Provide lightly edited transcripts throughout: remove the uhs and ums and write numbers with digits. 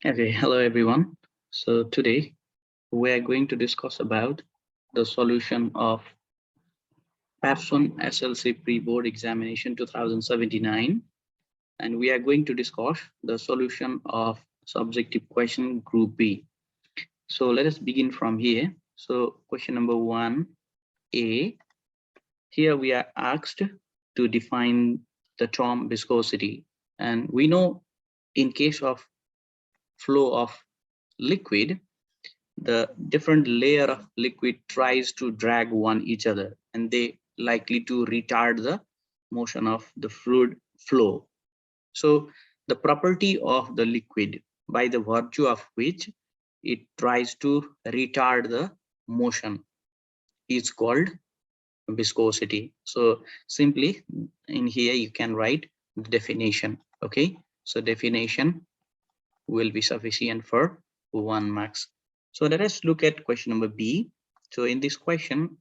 Okay, hello everyone. So today we are going to discuss about the solution of Papson SLC Pre-Board Examination 2079, and we are going to discuss the solution of subjective question Group B. So let us begin from here. So question number 1A. Here we are asked to define the term viscosity, and we know in case of flow of liquid, the different layer of liquid tries to drag one each other, and they likely to retard the motion of the fluid flow. So the property of the liquid, by the virtue of which it tries to retard the motion, is called viscosity. So simply in here you can write the definition. Okay, so definition will be sufficient for 1 max. So let us look at question number B. So in this question,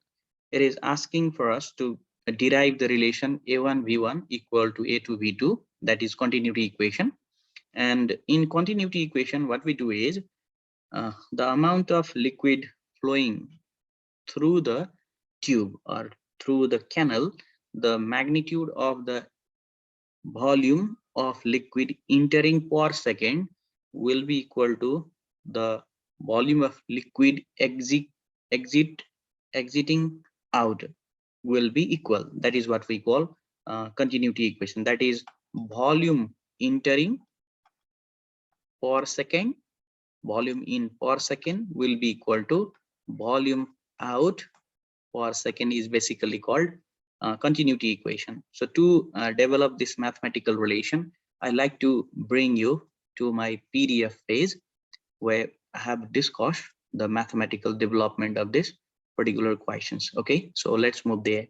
it is asking for us to derive the relation A1 V1 equal to A2 V2, that is continuity equation. And in continuity equation, what we do is the amount of liquid flowing through the tube or through the canal, the magnitude of the volume of liquid entering per second will be equal to the volume of liquid exiting out will be equal. That is what we call continuity equation. That is volume entering per second, volume in per second will be equal to volume out per second is basically called continuity equation. So to develop this mathematical relation, I like to bring you to my PDF page where I have discussed the mathematical development of this particular questions. Okay, so let's move there.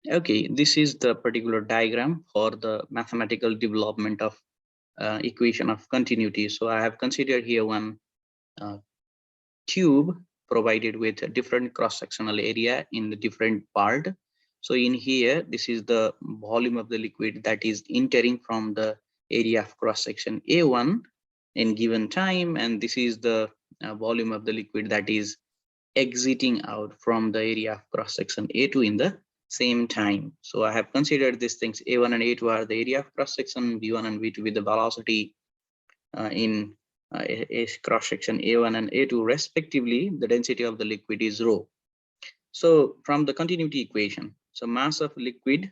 Okay, this is the particular diagram for the mathematical development of equation of continuity. So I have considered here one tube provided with a different cross-sectional area in the different part. So in here, this is the volume of the liquid that is entering from the area of cross-section A1 in given time, and this is the volume of the liquid that is exiting out from the area of cross-section A2 in the same time. So I have considered these things. A1 and A2 are the area of cross-section, V1 and V2 with the velocity in a cross section A1 and A2 respectively. The density of the liquid is rho. So from the continuity equation, so mass of liquid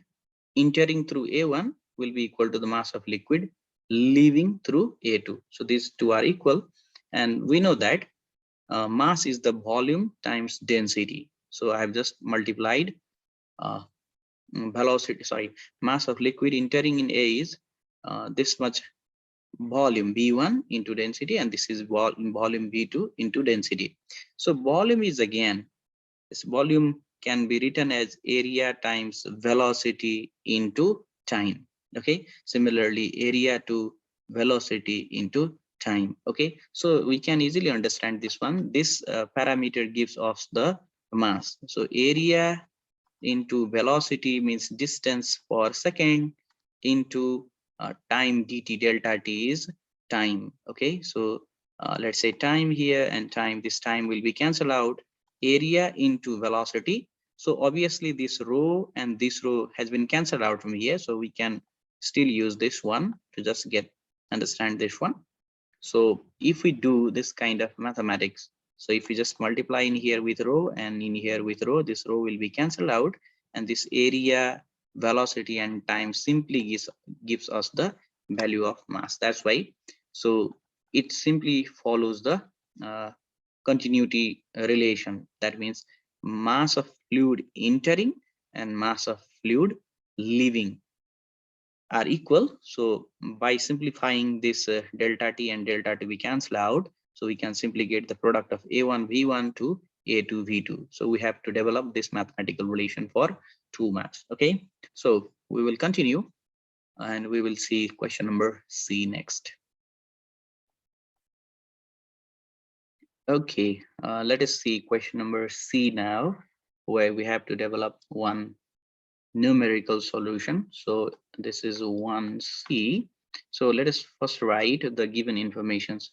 entering through A1 will be equal to the mass of liquid leaving through A2. So these two are equal, and we know that mass is the volume times density. So I have just multiplied mass of liquid entering in A is this much volume V1 into density, and this is volume V2 into density. So volume is, again, this volume can be written as area times velocity into time. Okay, similarly area to velocity into time. Okay, so we can easily understand this one. This parameter gives us the mass. So area into velocity means distance per second into time dt. Delta t is time. Okay, so let's say time here and time, this time will be cancelled out. Area into velocity, so obviously this row and this row has been cancelled out from here, so we can still use this one to just understand this one. So if we do this kind of mathematics, so if we just multiply in here with row and in here with row, this row will be cancelled out, and this area, velocity and time simply gives us the value of mass. That's why, so it simply follows the continuity relation. That means mass of fluid entering and mass of fluid leaving are equal. So by simplifying this delta t and delta t we cancel out, so we can simply get the product of A1 V1 to A2 V2. So we have to develop this mathematical relation for 2 maths. Okay, so we will continue and we will see question number C next. Okay, let us see question number C now, where we have to develop one numerical solution. So this is 1C. So let us first write the given informations.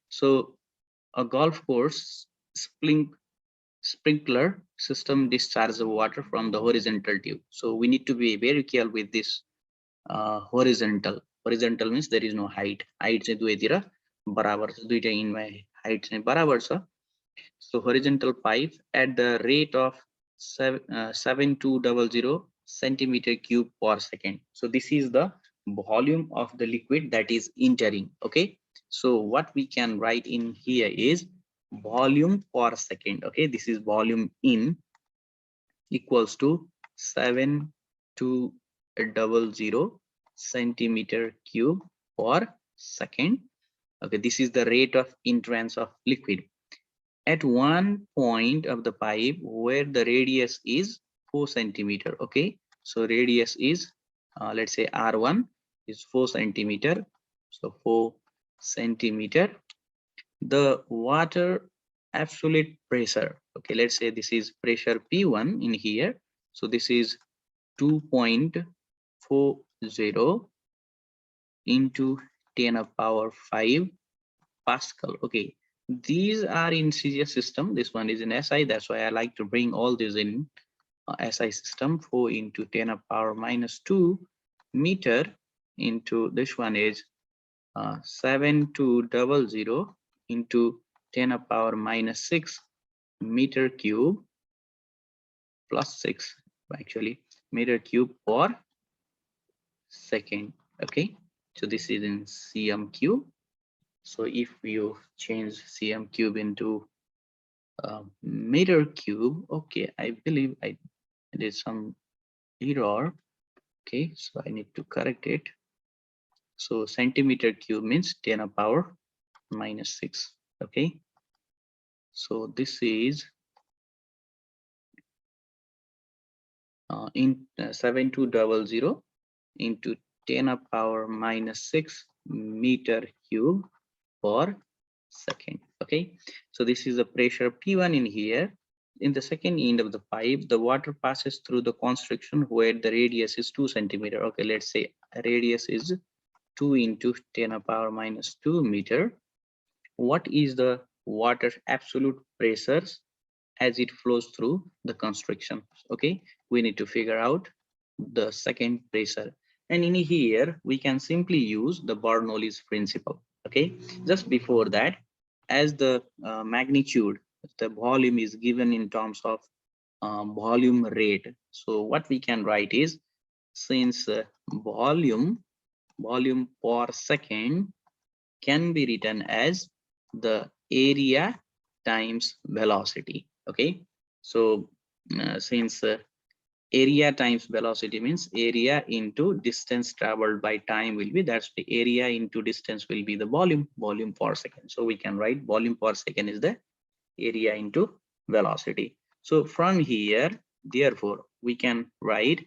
So a golf course sprinkler system discharges the water from the horizontal tube. So we need to be very careful with this horizontal. Horizontal means there is no height. Height चाहिँ दुवैतिर बराबर छ, दुईटा इनमा height चाहिँ बराबर छ. So horizontal pipe at the rate of 7200 centimeter cube per second. So this is the volume of the liquid that is entering. Okay, so what we can write in here is volume per second. Okay, this is volume in equals to 7200 centimeter cube per second. Okay, this is the rate of entrance of liquid at one point of the pipe where the radius is 4 centimeter. Okay, so radius is let's say R1 is 4 centimeter, so 4 centimeter. The water absolute pressure, okay, let's say this is pressure P1 in here, so this is 2.40 into 10 of power 5 Pascal. Okay, these are in CGS system, this one is in SI, that's why I like to bring all these in SI system. 4 into 10 of power minus 2 meter into this one is 7200 into 10 of power minus 6 meter cube plus 6 actually meter cube per second. Okay, so this is in cm cube. So if you change cm cube into meter cube, okay, I believe I did some error. Okay, so I need to correct it. So centimeter cube means 10 of power minus 6. Okay, so this is in 7200 into 10 of power minus 6 meter cube per second. Okay, so this is the pressure P1 in here. In the second end of the pipe, the water passes through the constriction where the radius is 2 centimeter. Okay, let's say radius is 2 into 10 of power minus 2 meter. What is the water absolute pressures as it flows through the constriction? Okay, we need to figure out the second pressure, and in here we can simply use the Bernoulli's principle. Okay, just before that, as the magnitude, the volume is given in terms of volume rate. So what we can write is, since volume per second can be written as the area times velocity. Okay, so since area times velocity means area into distance traveled by time will be, that's the area into distance will be the volume per second. So we can write volume per second is the area into velocity. So from here, therefore we can write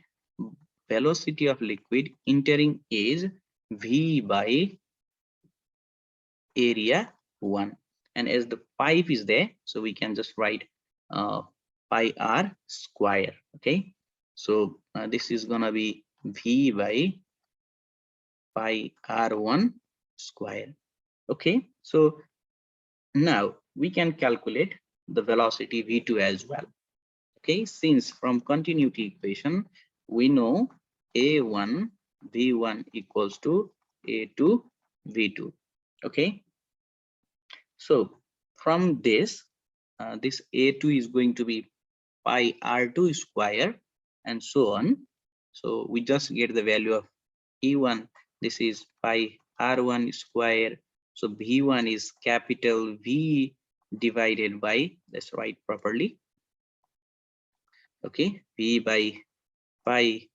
velocity of liquid entering is V by area 1, and as the pipe is there, so we can just write pi r square. Okay, so this is gonna be V by pi r1 square. Okay, so now we can calculate the velocity V2 as well. Okay, since from continuity equation we know A1 V1 equals to A2 V2. Okay, so from this this A2 is going to be pi r2 square and so on. So we just get the value of E1, this is pi r1 square. So V1 is capital V divided by, let's write properly. Okay, V by pi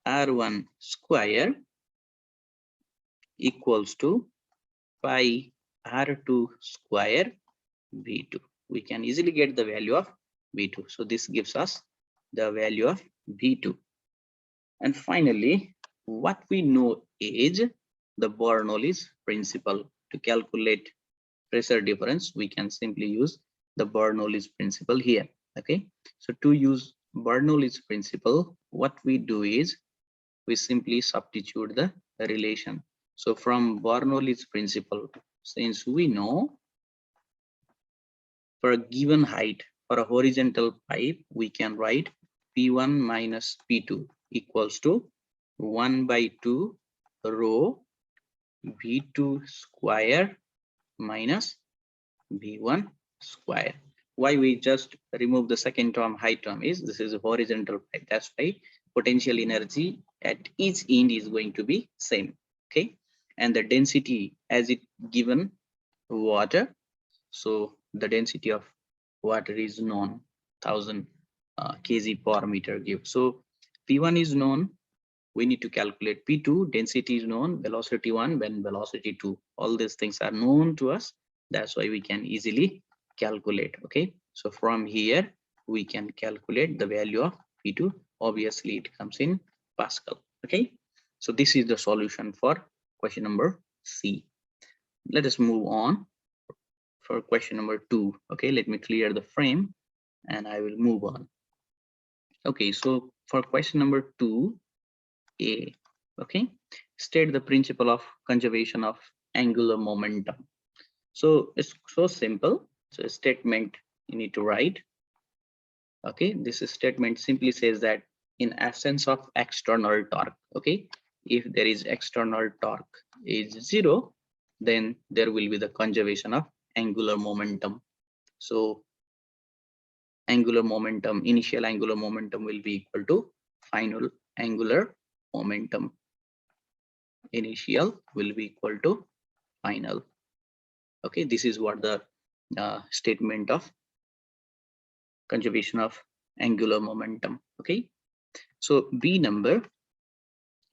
r1 square equals to pi r2 square V2. We can easily get the value of V2. So this gives us the value of V2. And finally, what we know is the Bernoulli's principle. To calculate pressure difference, we can simply use the Bernoulli's principle here. Okay, so to use Bernoulli's principle, what we do is we simply substitute the relation. So from Bernoulli's principle, since we know for a given height for a horizontal pipe, we can write P1 minus P2 equals to 1 by 2 rho V2 square minus V1 square. Why we just remove the second term, height term, is this is a horizontal pipe. That's why potential energy at each end is going to be same. Okay, and the density as it given water. So the density of water is known 1000 kg per meter cube. So P1 is known. We need to calculate P2, density is known, velocity 1, when velocity 2. All these things are known to us. That's why we can easily calculate. Okay, so from here we can calculate the value of P2. Obviously it comes in Pascal. Okay, so this is the solution for question number C. Let us move on for question number 2. Okay, let me clear the frame and I will move on. Okay, so for question number 2A, okay, state the principle of conservation of angular momentum. So it's so simple. So a statement you need to write. Okay, this statement simply says that in absence of external torque, okay, if there is external torque is 0, then there will be the conservation of angular momentum. So angular momentum, initial angular momentum will be equal to final angular momentum. Initial will be equal to final. Okay, this is what the statement of conservation of angular momentum. Okay, so B number,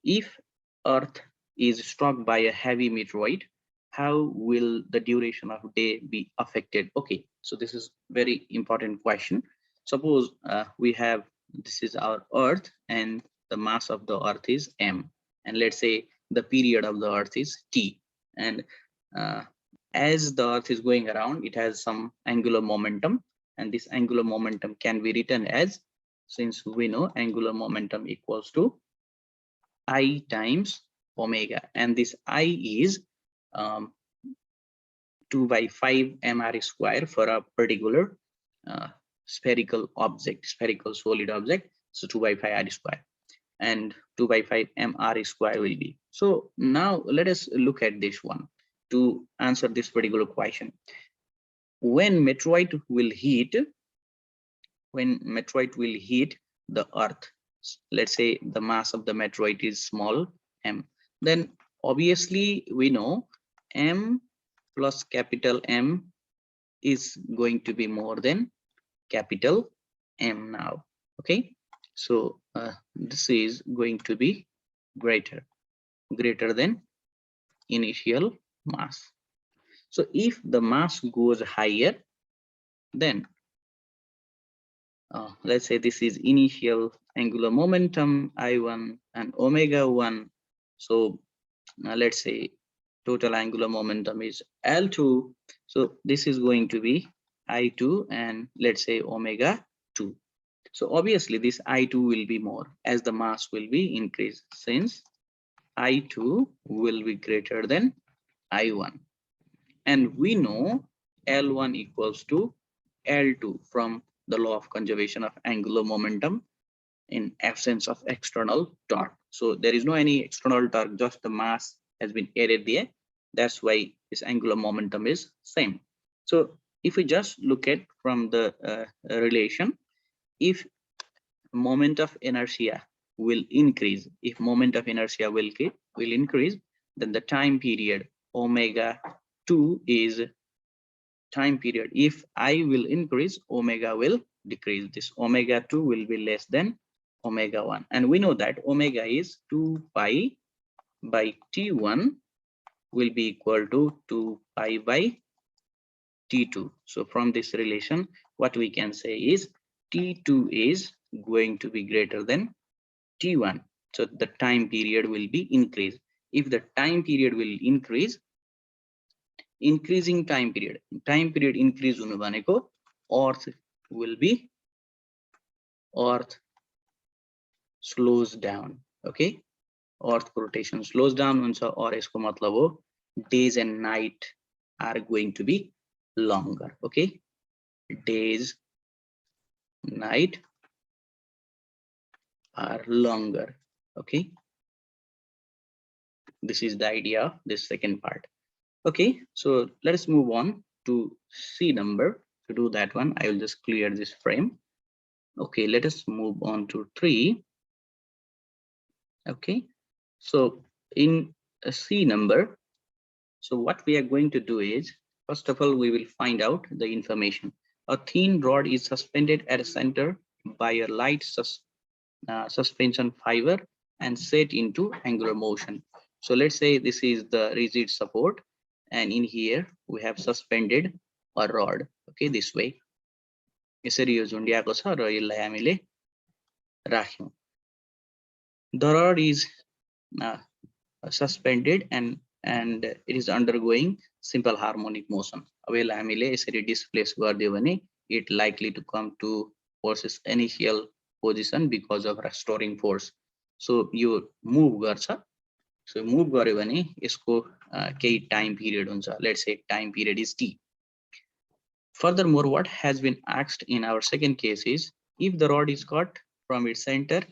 if Earth is struck by a heavy meteorite, how will the duration of day be affected? Okay, so this is very important question. Suppose we have, this is our Earth and the mass of the Earth is m, and let's say the period of the Earth is t, and as the Earth is going around, it has some angular momentum, and this angular momentum can be written as, since we know angular momentum equals to I times omega, and this I is 2 by 5 mr square for a particular spherical object, spherical solid object. So 2 by 5 r square, and 2 by 5 mr square will be. So now let us look at this one to answer this particular question. When meteorite will hit the Earth, let's say the mass of the meteorite is small m, then obviously we know m plus capital M is going to be more than capital M now. Okay, so this is going to be greater than initial mass. So if the mass goes higher, then let's say this is initial angular momentum I1 and omega 1. So let's say total angular momentum is L2. So this is going to be I2 and let's say omega 2. So obviously this I2 will be more as the mass will be increased, since I2 will be greater than I1. And we know L1 equals to L2 from the law of conservation of angular momentum in absence of external torque. So there is no any external torque, just the mass has been added there. That's why this angular momentum is same. So if we just look at from the relation, if moment of inertia will increase, then the time period omega 2 is time period. If I will increase, omega will decrease. This omega 2 will be less than omega 1, and we know that omega is 2 pi by t1 will be equal to 2 pi by t2. So from this relation, what we can say is t2 is going to be greater than t1. So the time period will be increased. If the time period will increase, increasing time period increase हुनु भनेको earth slows down. Okay, अर्थ को rotation slows down हुन्छ और यसको मतलब हो days and night are going to be longer. Okay, days night are longer. Okay, this is the idea of this second part. Okay, so let us move on to C number. To do that one, I will just clear this frame. Okay, let us move on to 3. Okay, so in C number, so what we are going to do is, first of all, we will find out the information. A thin rod is suspended at a center by a light suspension fiber and set into angular motion. So let's say this is the rigid support, and in here we have suspended a rod. Okay, this way. यसरी यो झुन्डिएको छ र यसलाई हामीले राख्यौं. The rod is suspended and it is undergoing simple harmonic motion. अब यसलाई हामीले यसरी displace गर्दियो भने it likely to come to its initial position because of restoring force. So yo move गर्छ. So move गर्यो भने यसको केही time period हुन्छ. Let's say time period is t. Furthermore, what has been asked in our second case is, if the rod is cut from its center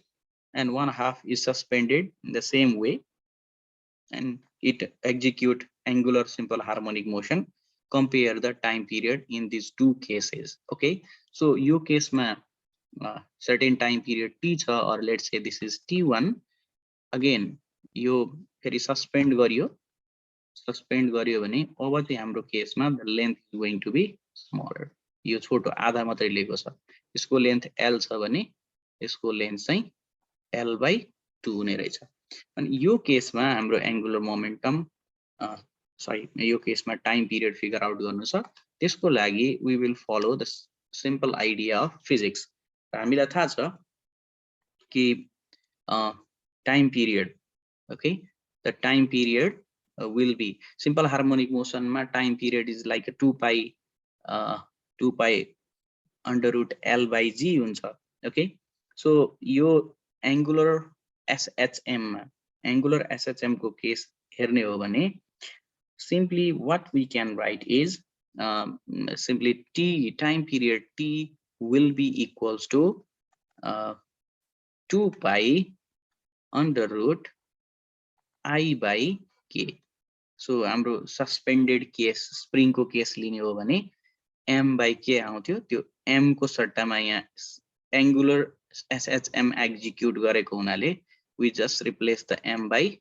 and one half is suspended in the same way and it execute angular simple harmonic motion, compare the time period in these two cases. Okay, so your case ma certain time period t cha, or let's say this is t1. Again you फेरि suspend गरियो भने अब चाहिँ हाम्रो केसमा the length is going to be smaller. यो छोटो आधा मात्रै लिएको छ. यसको लेन्थ l छ भने यसको लेन्थ चाहिँ l/2 हुने रहेछ. अनि यो केसमा हाम्रो एंगुलर मोमेन्टम यो केसमा टाइम पिरियड फिगर आउट गर्नु छ. त्यसको लागि we will follow the simple idea of physics. हामीलाई थाहा छ कि time period, okay, the time period will be simple harmonic motion ma time period is like a 2 pi under root l/g huncha. Okay, so yo angular SHM ko case herne ho bhane simply what we can write is simply time period t will be equals to 2 pi under root I/k. So हाम्रो suspended case spring को case लिने हो भने m/k आउँथ्यो. त्यो m को सट्टामा यहाँ angular SHM execute गरेको हुनाले we just replace the m/I.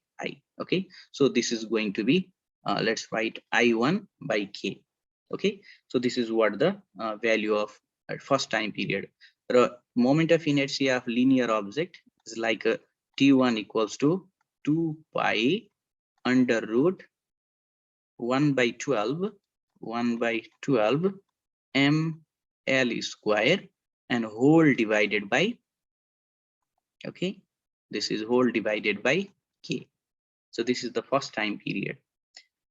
Okay, so this is going to be let's write I1/k. Okay, so this is what the value of first time period. The moment of inertia of linear object is like a t1 equals to 2 pi under root 1/12 ml square and whole divided by, okay, this is whole divided by k. So this is the first time period.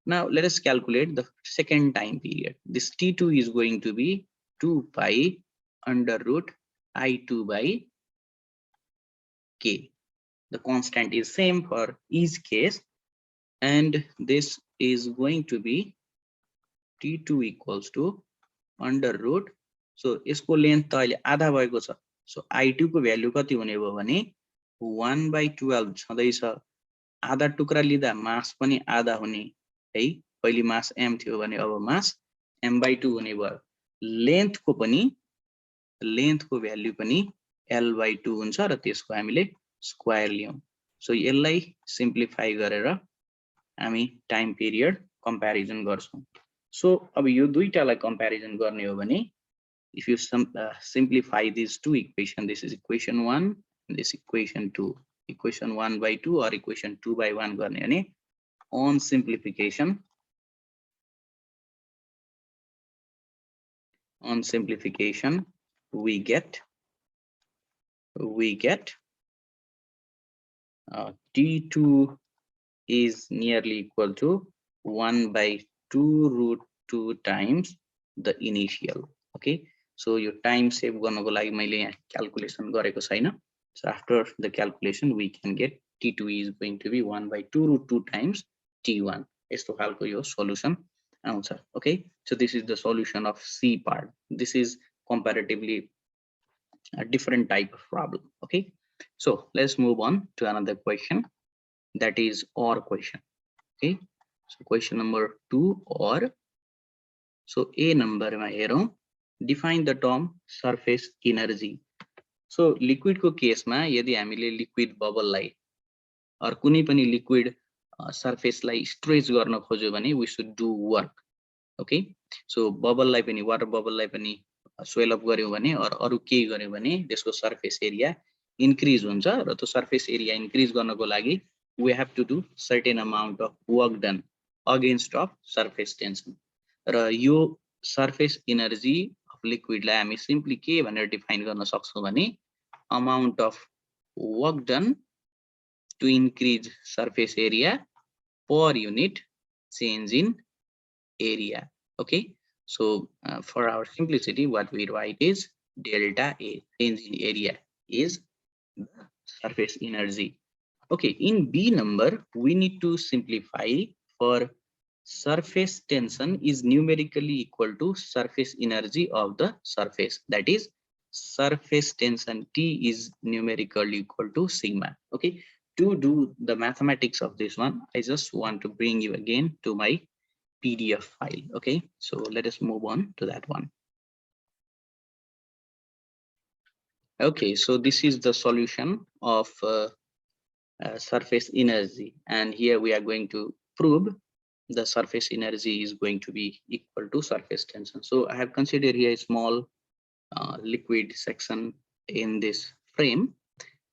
Now let us calculate the second time period. This t2 is going to be 2 pi under root I2/k. The constant is same for each case, and this is going to be t2 equals to under root. So यसको length त अहिले आधा भएको छ. So I2 को value कति हुने भयो भने 1/12 छँदैछ. आधा टुक्रा लिँदा मास पनि आधा हुने है. पहिले मास m थियो भने अब मास m/2 हुने भयो. लेन्थ को भ्यालु पनि l/2 हुन्छ र त्यसको हामीले स्क्वायर लियौं. सो यसलाई सिम्प्लिफाई गरेर हामी टाइम पिरियड कम्प्यारिजन गर्छौं. सो अब यो दुईटालाई कम्प्यारिजन गर्ने हो भने if you simplify these two equations, this is equation 1 and this equation 2, equation 1/2 or equation 2/1 गर्ने भने on simplification we get t2 is nearly equal to 1/2 root 2 times the initial. Okay, so your time save गर्नको लागि मैले यहाँ calculation गरेको छैन. So after the calculation we can get T2 is going to be 1/2√2 times T1. यस्तो खालको यो solution आउँछ. Okay, so this is the solution of C part. This is comparatively a different type of problem. Okay, so let's move on to another question, that is OR question. Okay, so question number 2 OR. So A number ma हेरौं, define the term surface energy. So liquid को case मा यदि हामीले liquid bubble lie or कुनै पनि liquid surface लाई stretch गर्न खोज्यो भने we should do work. Okay, so bubble लाई पनि water bubble लाई पनि swell up गर्यो भने or अरु केही गर्यो भने त्यसको surface area increase हुन्छ र त्यो surface area increase गर्नको लागि we have to do certain amount of work done against of surface tension. Raw yo surface energy of liquid लाई हामी simply के भनेर define गर्न सक्छौं भने amount of work done to increase surface area per unit change in area. Okay, so for our simplicity what we write is delta A, change in area, is the surface energy. Okay, in B number we need to simplify. For surface tension is numerically equal to surface energy of the surface, that is surface tension T is numerically equal to sigma. Okay, to do the mathematics of this one I just want to bring you again to my PDF file. Okay, so let us move on to that one. Okay, so this is the solution of surface energy, and here we are going to prove the surface energy is going to be equal to surface tension. So I have considered here a small liquid section in this frame.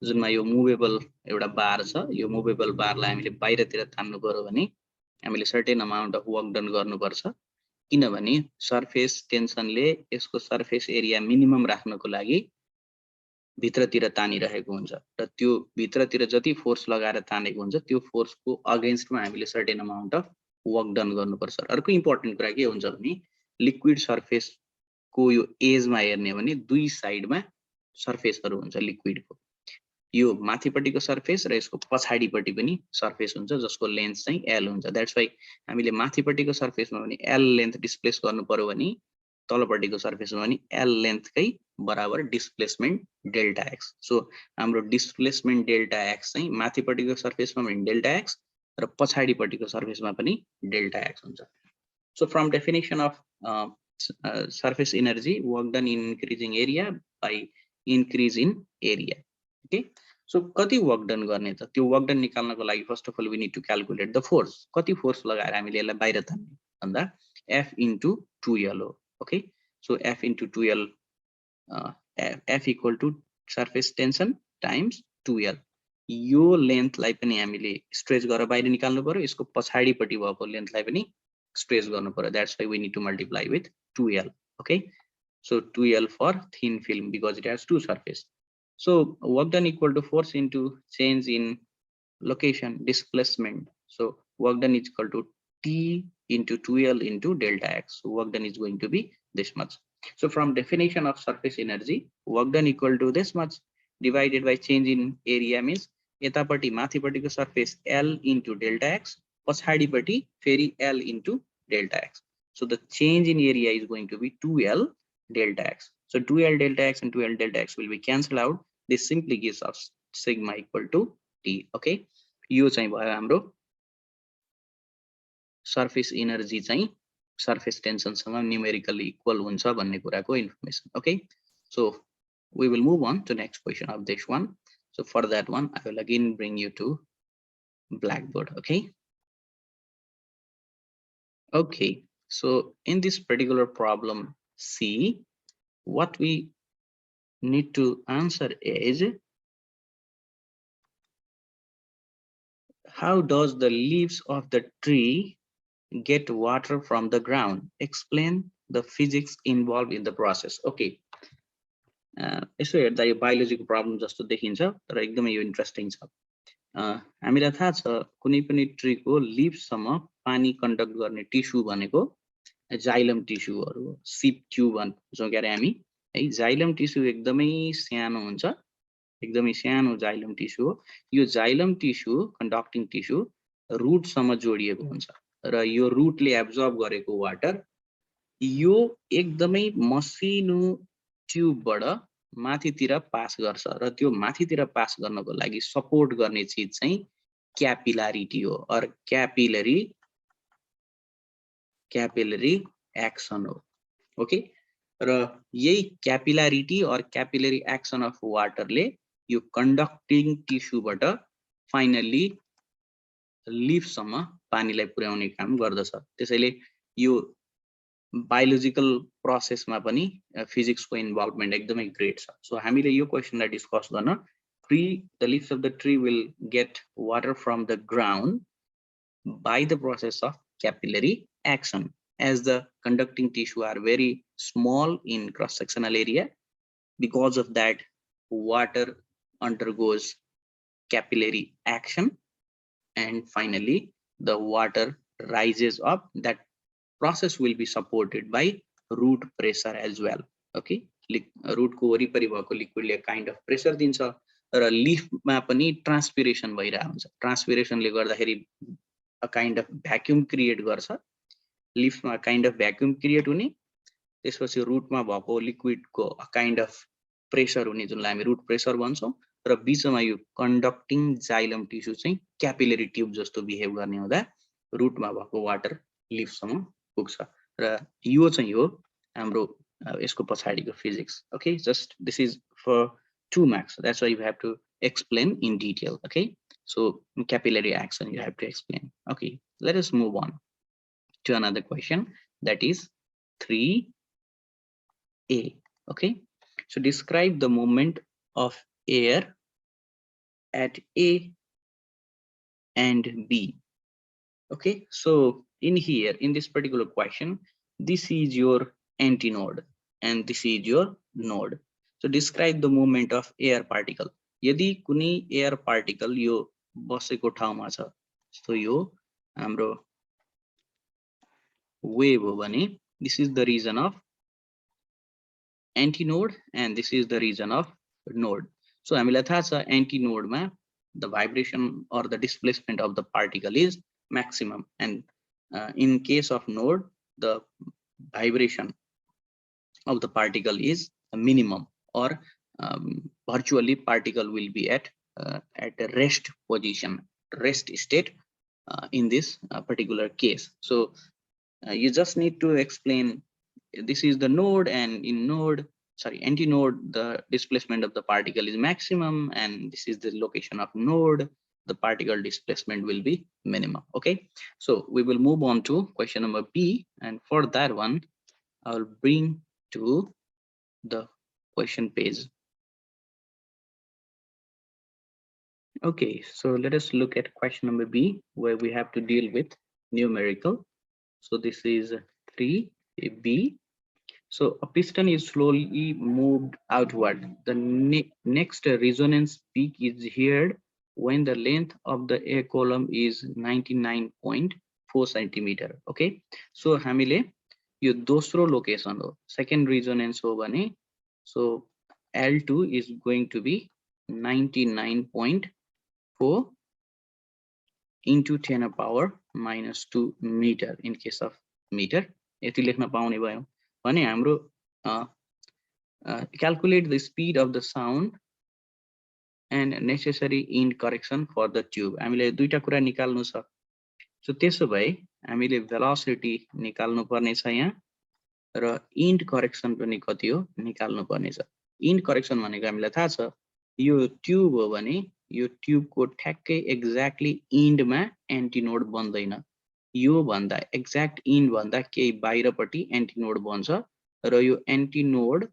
जुनमा यो movable एउटा बार छ, यो movable बारलाई हामीले बाहिरतिर तान्नु पर्यो भने हामीले certain amount of work done गर्नुपर्छ, किनभने surface tension ले यसको surface area minimum राख्नको लागि भित्रतिर तानिरहेको हुन्छ र त्यो भित्रतिर जति फोर्स लगाएर तानेको हुन्छ त्यो फोर्सको अगेन्स्टमा हामीले certain amount of work done गर्नुपर्छ। अर्को इम्पोर्टेन्ट कुरा के हुन्छ भने लिक्विड सर्फेस को यो एजमा हेर्ने भने दुई साइडमा सर्फेसहरु हुन्छ लिक्विडको, यो माथिपट्टिको सर्फेस र यसको पछाडीपट्टि पनि सर्फेस हुन्छ जसको लेन्थ चाहिँ L हुन्छ। दैट्स व्हाई हामीले माथिपट्टिको सर्फेसमा पनि L लेन्थ डिस्प्लेस गर्नु पर्यो भने तलपट्टिको सर्फेसमा पनि L लेन्थ कै बराबर डिस्प्लेसमेन्ट डेल्टा x। सो हाम्रो डिस्प्लेसमेन्ट डेल्टा x चाहिँ माथिपट्टिको सर्फेसमा पनि डेल्टा x र पछाडीपट्टिको सर्फेसमा पनि डेल्टा x हुन्छ। So from definition of surface energy, work done in increasing area by increase in area. Okay, so कति work done गर्ने त, त्यो work done निकाल्नको लागि first of all we need to calculate the force. कति force लगाएर हामीले यसलाई बाहिर तान्ने भन्दा F into 2L हो। Okay, so F into 2L, F equal to surface tension times 2L. Yo length लाई पनि हामीले स्ट्रेच गरेर बाहिर निकाल्नु पर्यो, यसको पछाडीपट्टि भएको लेन्थ लाई पनि स्ट्रेच गर्नु पर्यो। That's why we need to multiply with 2L. Okay, so 2L for thin film because it has two surface. So work done equal to force into change in location displacement. So work done is equal to T into 2L into delta x. So work done is going to be this much. So from definition of surface energy, work done equal to this much divided by change in area means यतापट्टि माथिपट्टिको surface L into delta x, पछाडीपट्टि फेरि L into delta x. So the change in area is going to be 2L delta x. So 2L delta x and 2L delta x will be cancelled out. This simply gives us sigma equal to T. Okay, यो चाहिँ भयो हाम्रो surface energy चाहिँ surface tension सँग numerically equal हुन्छ भन्ने कुराको information. Okay, so we will move on to next question of this one. So for that one I will again bring you to blackboard. Okay, okay, so in this particular problem C, what we need to answer is how does the leaves of the tree get water from the ground? Explain the physics involved in the process. Okay, यसो हेर्दा यो बायोलोजीको problem जस्तो देखिन्छ तर एकदमै यो interesting छ। हामीलाई थाहा छ कुनै पनि ट्रीको लिभ्ससम्म पानी कन्डक्ट गर्ने टिस्यु भनेको जाइलम टिस्युहरु हो, सिप ट्युब भन्छौं के अरे हामी है। जाइलम टिस्यु एकदमै सानो हुन्छ एकदमै सानो जाइलम टिस्यु हो। यो जाइलम टिस्यु कन्डक्टिङ टिस्यु रुटसम्म जोडिएको हुन्छ र यो रुटले एब्जर्ब गरेको वाटर यो एकदमै मसिनो ट्युबबाट माथितिर पास गर्छ र त्यो माथितिर पास गर्नको लागि सपोर्ट गर्ने चीज चाहिँ क्यापिलारिटी हो और क्यापिलरी एक्सन हो। ओके, र यही क्यापिलारिटी और क्यापिलरी एक्सन अफ वाटरले यो कन्डक्टिङ टिस्युबाट फाइनली लिफसम्म पानीलाई पुर्याउने काम गर्दछ। त्यसैले यो बायोलोजिकल प्रोसेसमा पनि फिजिक्सको इन्भल्भमेन्ट एकदमै ग्रेट छ। सो हामीले यो क्वेशनलाई डिस्कस गर्न the leaves of the tree will get water from the ground by the process of capillary action. As the conducting tissue are very small in cross-sectional area, because of that water undergoes capillary action and finally the water rises up. That process will be supported by root pressure as well. Okay, root को वरिपरि भएको लिक्विडले kind of pressure दिन्छ र लिफमा पनि transpiration भइरहेको हुन्छ। ट्रान्सपिरेसनले गर्दाखेरि a kind of vacuum create गर्छ, लिफमा kind of vacuum create हुने, त्यसपछि रुटमा भएको लिक्विडको a kind of प्रेसर हुने जुनलाई हामी रुट प्रेसर भन्छौँ र बीचमा यो कन्डक्टिङ जाइलम टिस्यु चाहिँ क्यापिलरी ट्युब जस्तो बिहेभ गर्ने हुँदा रुटमा भएको वाटर लिफसम्म पुग्छ र यो चाहिँ हो हाम्रो यसको पछाडीको physics. Okay, just this is for 2 marks, that's why you have to explain in detail. Okay, so capillary action you have to explain. Okay, let us move on to another question, that is 3a. Okay, so describe the movement of air at A and B. Okay, so in here in this particular question, this is your antinode and this is your node. So describe the movement of air particle. यदि कुनै air particle यो बसेको ठाउँमा छ, so यो हाम्रो wave हो भने this is the region of antinode and this is the region of node. So हामीलाई थाहा छ antinode मा the vibration or the displacement of the particle is maximum, and in case of node the vibration of the particle is a minimum, or virtually particle will be at a rest position, rest state in this particular case. So you just need to explain this is the node, and in node, sorry, antinode, the displacement of the particle is maximum, and this is the location of node, the particle displacement will be minimum. Okay, so we will move on to question number B, and for that one I'll bring to the question page. Okay, so let us look at question number B, where we have to deal with numerical. So this is 3b. So a piston is slowly moved outward. The next resonance peak is here when the length of the air column is 99.4 centimeter. Okay, so हामीले यो दोस्रो location हो, second resonance हो भने, so L2 is going to be 99.4 into 10 to the power minus 2 meter in case of meter. यति लेख्न पाउने भयो भने हाम्रो calculate the speed of the sound and necessary in correction for the tube. हामीले दुईटा कुरा निकाल्नु छ, so त्यसो भए हामीले velocity निकाल्नु पर्ने छ यहाँ र end correction पनि कति हो निकाल्नु पर्ने छ। end correction भनेको हामीलाई थाहा छ यो ट्युब हो भने यो ट्युब को ठ्याक्कै एक्ज्याक्टली एन्ड मा एन्टिनोड बन्दैन, यो भन्दा एक्ज्याक्ट एन्ड भन्दा केही बाहिरपट्टि एन्टिनोड बन्छ र यो एन्टिनोड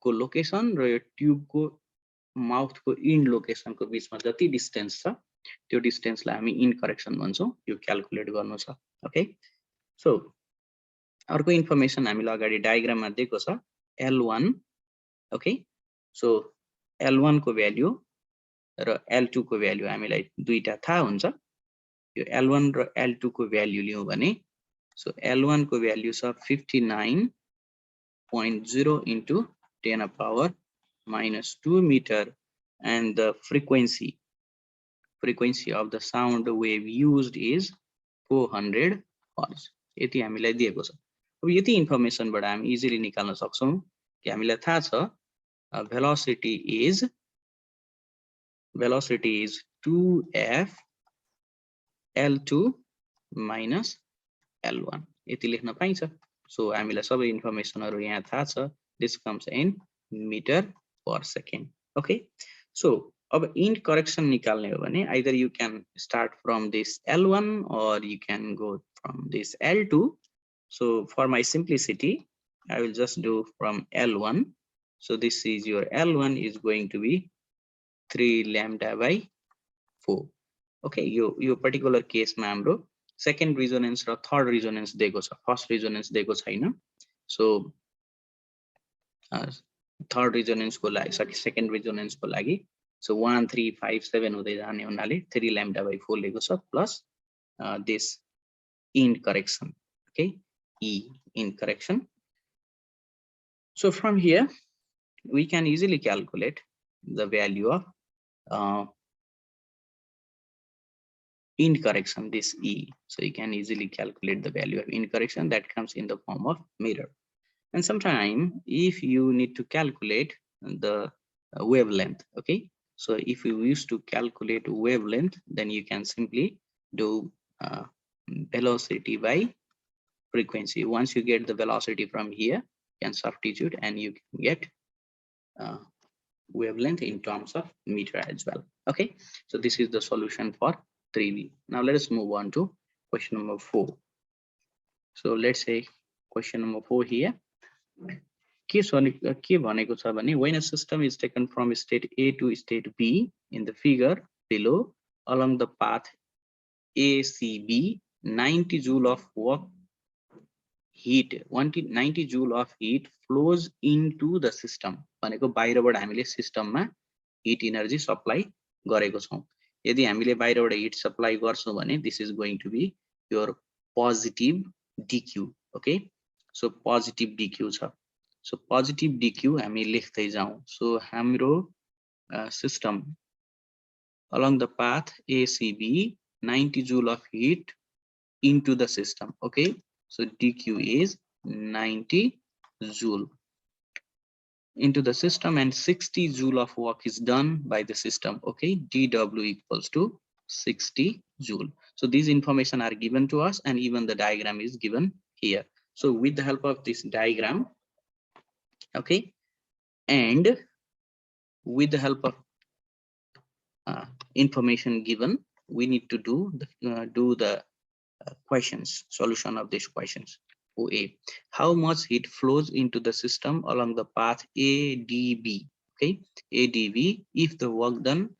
को लोकेसन र यो ट्युब को माउथ को एन्ड लोकेसन को बीचमा जति डिस्टेन्स छ त्यो डिस्टेन्सलाई हामी इन करेक्सन भन्छौं, यो क्याल्कुलेट गर्नु छ। ओके, सो अर्को इन्फर्मेसन हामीले अगाडि डायग्राममा दिएको छ L1। ओके, सो L1 को भ्यालु र L2 को भ्यालु हामीलाई दुईटा थाहा हुन्छ। यो L1 र L2 को भ्यालु लियौं भने, सो L1 को भ्यालु छ 59.0 into 10 to the power minus 2 meter, and the frequency of the sound wave used is 400 hertz. यति हामीलाई दिएको छ। अब यति इन्फर्मेसनबाट हामी इजिली निकाल्न सक्छौं कि हामीलाई थाहा छ velocity is 2f L2 minus L1 यति लेख्न पाइन्छ। सो हामीलाई सबै इन्फर्मेसनहरु यहाँ थाहा छ। This comes in meter per second. Okay, so अब int correction निकाल्ने हो भने either you can start from this L1 or you can go from this L2. So for my simplicity I will just do from L1. So this is your L1 is going to be 3 lambda by 4. Okay, yo particular case मा हाम्रो second resonance र third resonance दिएको छ, first resonance दिएको छैन। So third resonance को लागि second resonance को लागि so 1 3 5 7 हुँदै जाने हुनाले 3 lambda by 4 लेको छ plus this int correction. Okay, e int correction. So from here we can easily calculate the value of int correction, this e. So you can easily calculate the value of int correction that comes in the form of meter. And sometime if you need to calculate the wavelength, okay, so if you used to calculate wavelength, then you can simply do velocity by frequency. Once you get the velocity from here, you can substitute and you can get wavelength in terms of meter as well. Okay, so this is the solution for 3B. Now let us move on to question number 4. So let's say question number 4 here. When a system is taken from state A to state B in the figure below along the path ACB, 90 joule of work heat 90 joule of heat flows into the system. भनेको बाहिरबाट हामीले सिस्टममा heat energy supply गरेको छौं। यदि हामीले बाहिरबाट heat supply गर्छौं भने this is going to be your positive dq. Okay, so positive dq छ। So positive dq हामी लेख्दै जाउँ। So हाम्रो system along the path ACB, 90 joule of heat into the system. Okay, so dq is 90 joule into the system and 60 joule of work is done by the system. Okay, dw equals to 60 joule. So these information are given to us and even the diagram is given here. So with the help of this diagram, okay, and with the help of information given, we need to do the questions, solution of these questions. OA, how much heat flows into the system along the path ADB? Okay, ADB if the work done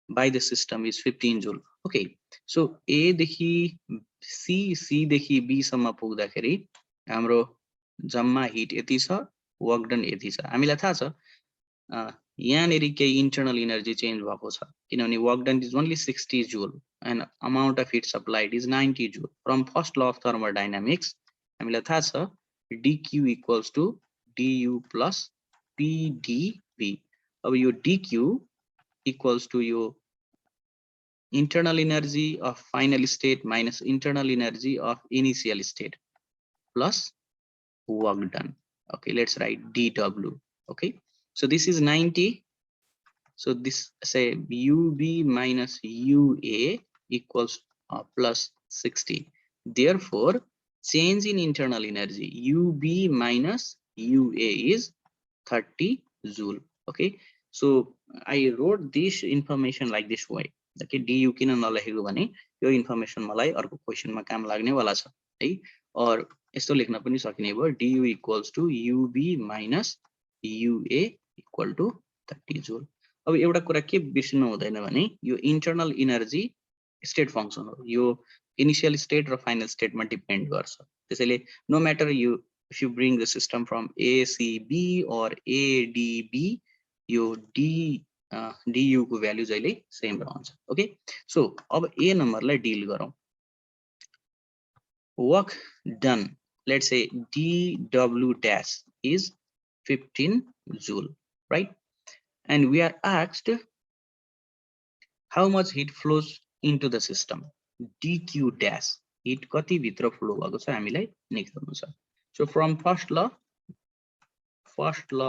by the system is 15 joule. Okay, so A देखि C देखि B सम्म पुग्दाखेरि हाम्रो जम्मा hit यति छ, work done यति छ। हामीलाई थाहा छ यहाँनेरि केही इन्टरनल एनर्जी चेन्ज भएको छ किनभने work done is only 60 joule and amount of heat supplied is 90 joule. From first law of thermodynamics हामीलाई थाहा छ dq equals to du plus pdv. अब यो dq equals to yo internal energy of final state minus internal energy of initial state plus work done. Okay, let's write dw. Okay, so this is 90. So this say ub minus ua equals plus 60. Therefore change in internal energy ub minus ua is 30 joule. Okay, so I wrote this information like this way. Okay, du किन नलेखेको भने यो information मलाई अर्को क्वेशनमा काम लाग्ने वाला छ है। और यस्तो लेख्न पनि सकिने भयो du equals to ub minus ua equal to 30 joule. अब एउटा कुरा के बिर्सिनु हुँदैन भने यो इन्टरनल एनर्जी स्टेट फंक्सन हो, यो इनिशियल स्टेट र फाइनल स्टेटमा डिपेन्ड गर्छ। त्यसैले no matter you if you bring the system from ACB or ADB, यो du को भ्यालु जहिले सेम रहन्छ। ओके, सो अब ए नम्बरलाई डिल गरौँ। Work done, let's say dw dash is 15 joule, right? and we are asked how much heat flows into the system. dq dash heat कति भित्र flow भएको छ हामीलाई निकाल्नु छ. So from first law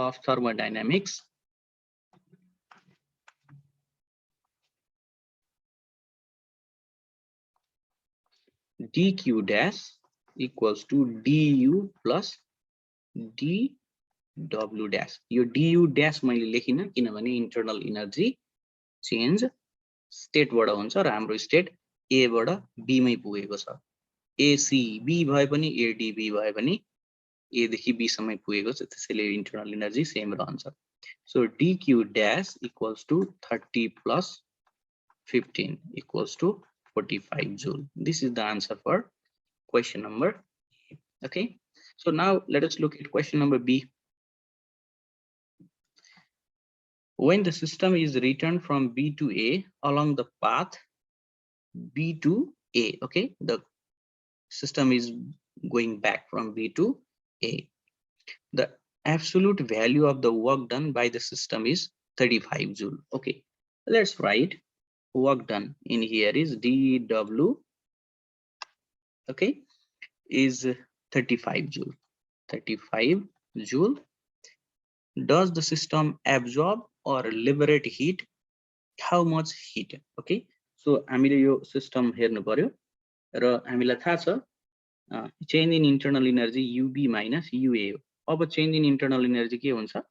of thermodynamics, dq dash equals to du plus dw dash. Yo du dash मैले लेखिन किनभने internal energy change state बाट हुन्छ र हाम्रो state a बाट b मै पुगेको छ. acb भए पनि adb भए पनि a देखि b सम्म पुगेको छ, त्यसैले internal energy same रहन्छ. So dq dash equals to 30 plus 15 equals to 45 joule. This is the answer for question number A. Okay, so now let us look at question number B. When the system is returned from B to A along the path B to A, okay, the system is going back from B to A. The absolute value of the work done by the system is 35 joule. Okay, let's write work done in here is dw, okay, is 35 joule. 35 joule. Does the system absorb or liberate heat? How much heat? Okay, so हामीले यो system हेर्नु पर्यो र हामीलाई थाहा छ change in internal energy UB minus UA हो. अब change in internal energy के हुन्छ?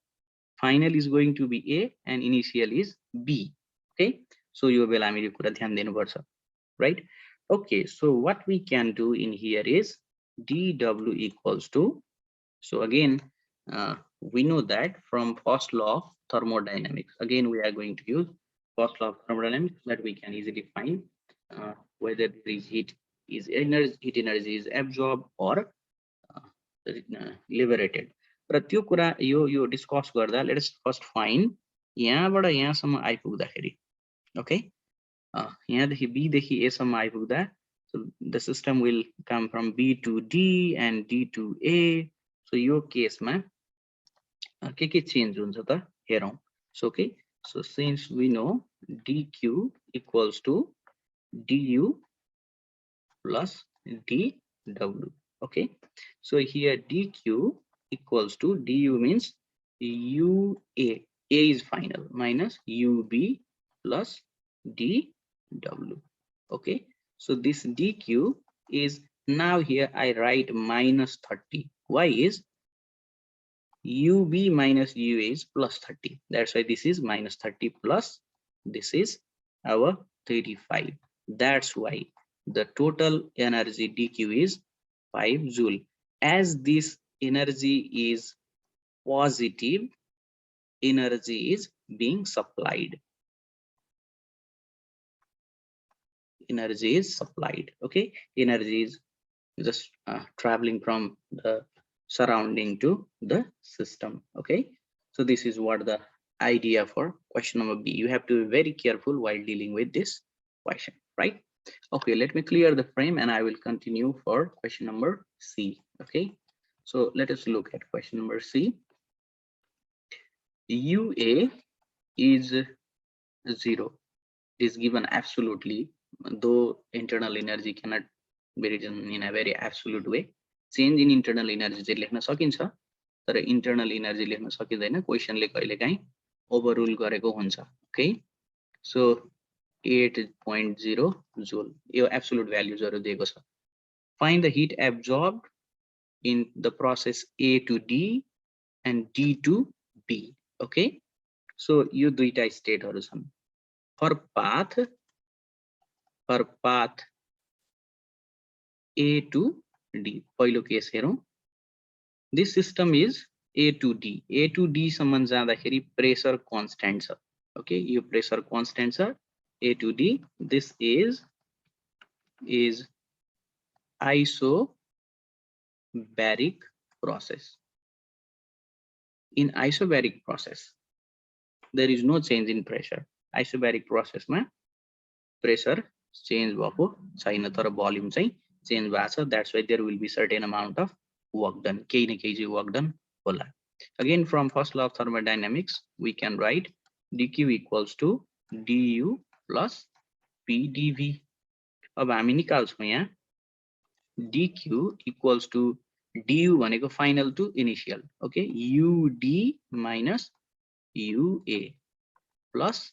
Final is going to be A and initial is B. Okay, so यो बेला हामीले कुरा ध्यान दिनुपर्छ, right? Okay, so what we can do in here is dw equals to, so again we know that from first law of thermodynamics, again we are going to use first law of thermodynamics, that we can easily find whether there is heat energy is absorbed or liberated. र त्यो कुरा यो discuss गर्दा let us first find यहाँबाट यहाँसम्म आइपुग्दाखेरि, okay, यहाँदेखि B देखि A सम्म आइपुग्दा, so the system will come from B to D and D to A. So यो केसमा के चेन्ज हुन्छ त हेरौं. So okay, so since we know dq equals to du plus dw, okay, so here dq equals to du means ua, a is final, minus ub plus dw. Okay, so this dq is, now here I write minus 30. Why is ub minus ua is plus 30, that's why this is minus 30 plus this is our 35. That's why the total energy dq is 5 joule. As this energy is positive, energy is being supplied. Energy is supplied. Okay, energy is just traveling from the surrounding to the system. Okay, so this is what the idea for question number B. You have to be very careful while dealing with this question, right? Okay, let me clear the frame and I will continue for question number C. Okay, so let us look at question number C. UA is 0. It is given absolutely, though internal energy cannot be written in a very absolute way. Change in internal energy चाहिँ लेख्न सकिन्छ, तर internal energy लेख्न सकिँदैन, क्वेशनले कहिलेकाहीँ ओभररुल गरेको हुन्छ. Okay, so 8.0 joule यो absolute valuesहरु दिएको छ. Find the heat absorbed in the process A to D and D to B. Okay, so यो दुईटा स्टेटहरु छन्. For path A to D, पहिलो केस हेरौं. This system is A to D. A to D सम्म जाँदाखेरि pressure constant छ. Okay, यो pressure constant छ. A to D, this is isobaric process. In isobaric process, there is no change in pressure. Isobaric process ma pressure change भएको छैन, तर volume चाहिँ change भएको छ. That's why there will be certain amount of work done. केही न केही चाहिँ work done होला. Again, from first law of thermodynamics, we can write dq equals to du plus pdv. अब हामी निकाल्छौं यहाँ dq equals to du भनेको final to initial. Okay, ud minus ua plus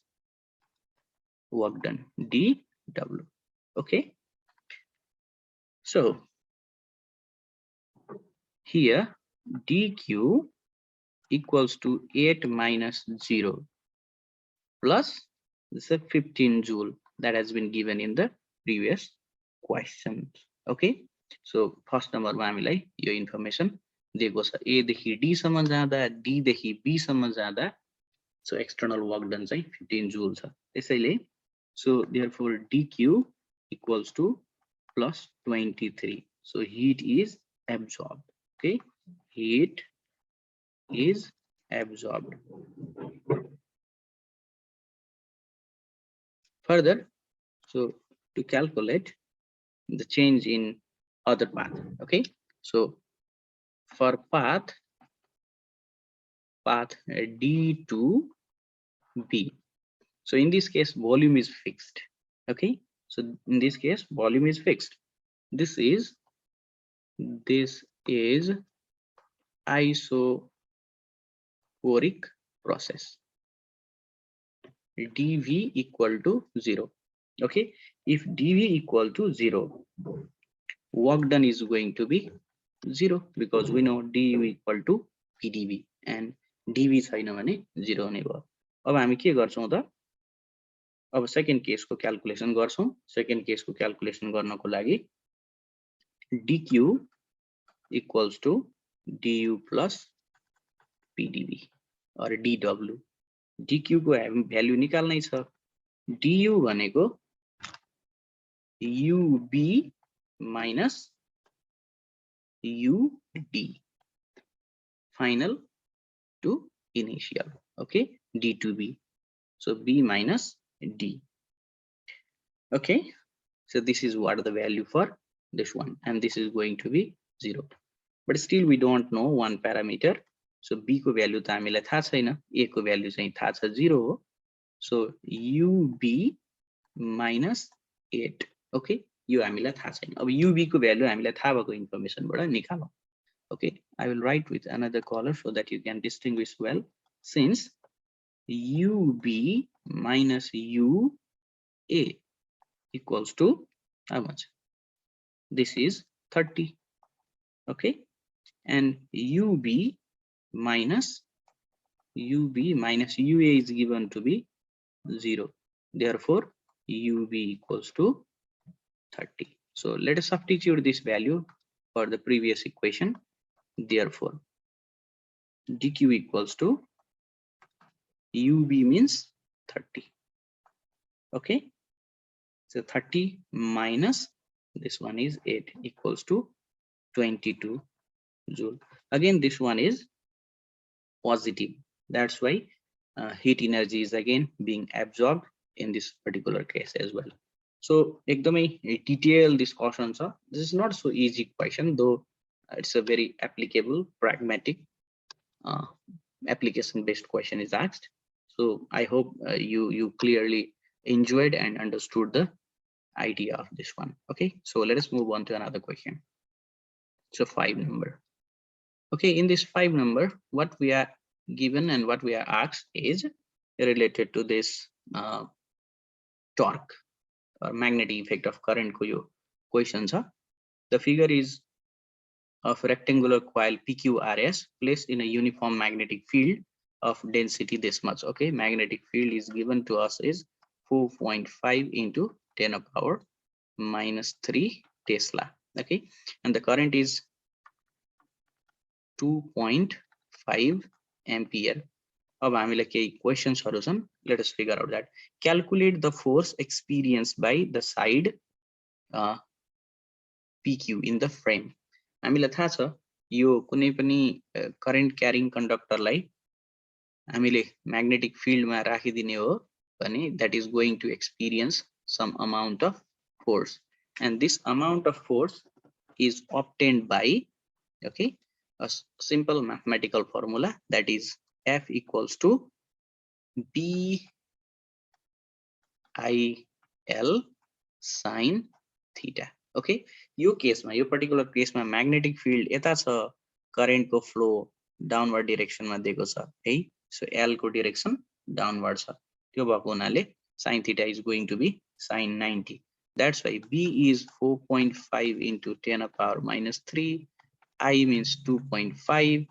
work done dw. Okay, so here dq equals to 8 minus 0 plus this is 15 joule that has been given in the previous questions. Okay, so first number मा हामीलाई यो information दिएको छ a देखि d सम्म जाँदा d देखि b सम्म जाँदा so external work done चाहिँ 15 joule छ. त्यसैले so therefore dq equals to plus 23. so heat is absorbed. Okay, heat is absorbed. Further, so to calculate the change in other path. Okay, so for path d to b, so in this case volume is fixed. Okay, so in this case volume is fixed. This is isoporic process. dv equal to 0. Okay, if dv equal to 0, work done is going to be 0 because we know du equal to pdv and dv छैन भने 0 नै भयो. अब हामी के गर्छौं त, अब सेकेन्ड केसको क्याल्कुलेसन गर्छौं. सेकेन्ड केसको क्याल्कुलेसन गर्नको लागि dq equals to du plus pdv or dw. dq को भ्यालु निकाल्नै छ. du भनेको ub minus ud final to initial. Okay, d to b, so b minus d. Okay, so this is what the value for this one, and this is going to be 0, but still we don't know one parameter. So b को value त हामीलाई थाहा छैन, a को value चाहिँ थाहा छ 0 हो. so ub minus 8. okay, यो हामीलाई थाहा छैन. अब ub को भ्यालु हामीलाई थाहा भएको इन्फर्मेसनबाट निकालौं. okay, I will write with another color so that you can distinguish well. Since ub minus ua equals to how much? This is 30. Okay, and ub minus ua is given to be 0. Therefore ub equals to 30. so let us substitute this value for the previous equation. Therefore dq equals to ub means 30. Okay, so 30 minus this one is 8 equals to 22 joule. Again this one is positive, that's why heat energy is again being absorbed in this particular case as well. So ekdamai detailed discussion cha. This is not so easy question, though it's a very applicable, pragmatic application based question is asked. So I hope you clearly enjoyed and understood the idea of this one. Okay, so let us move on to another question. So 5 number. Okay, in this 5 number, what we are given and what we are asked is related to this torque or magnetic effect of current ko yo question cha. The figure is of rectangular coil PQRS placed in a uniform magnetic field of density this much. Okay, magnetic field is given to us is 4.5 into 10 of power minus 3 Tesla. Okay, and the current is 2.5 ampere. अब हामीलाई केही क्वेशन्सहरु छन्. Let us figure out that. Calculate the force experienced by the side PQ in the frame. हामीलाई थाहा छ यो कुनै पनि current carrying कन्डक्टरलाई हामीले म्याग्नेटिक फिल्डमा राखिदिने हो भने that is going to experience some amount of force, and this amount of force is obtained by, okay, a simple mathematical formula, that is F equals to BIL sin theta. Okay, यो केसमा यो particular केसमा magnetic field यता छ, current को flow downward डिरेक्सनमा दिएको छ है, so L को direction downward छ, त्यो भएको हुनाले sin theta is going to be sin 90. That's why B is 4.5 into 10 to the power minus 3. I means 2.5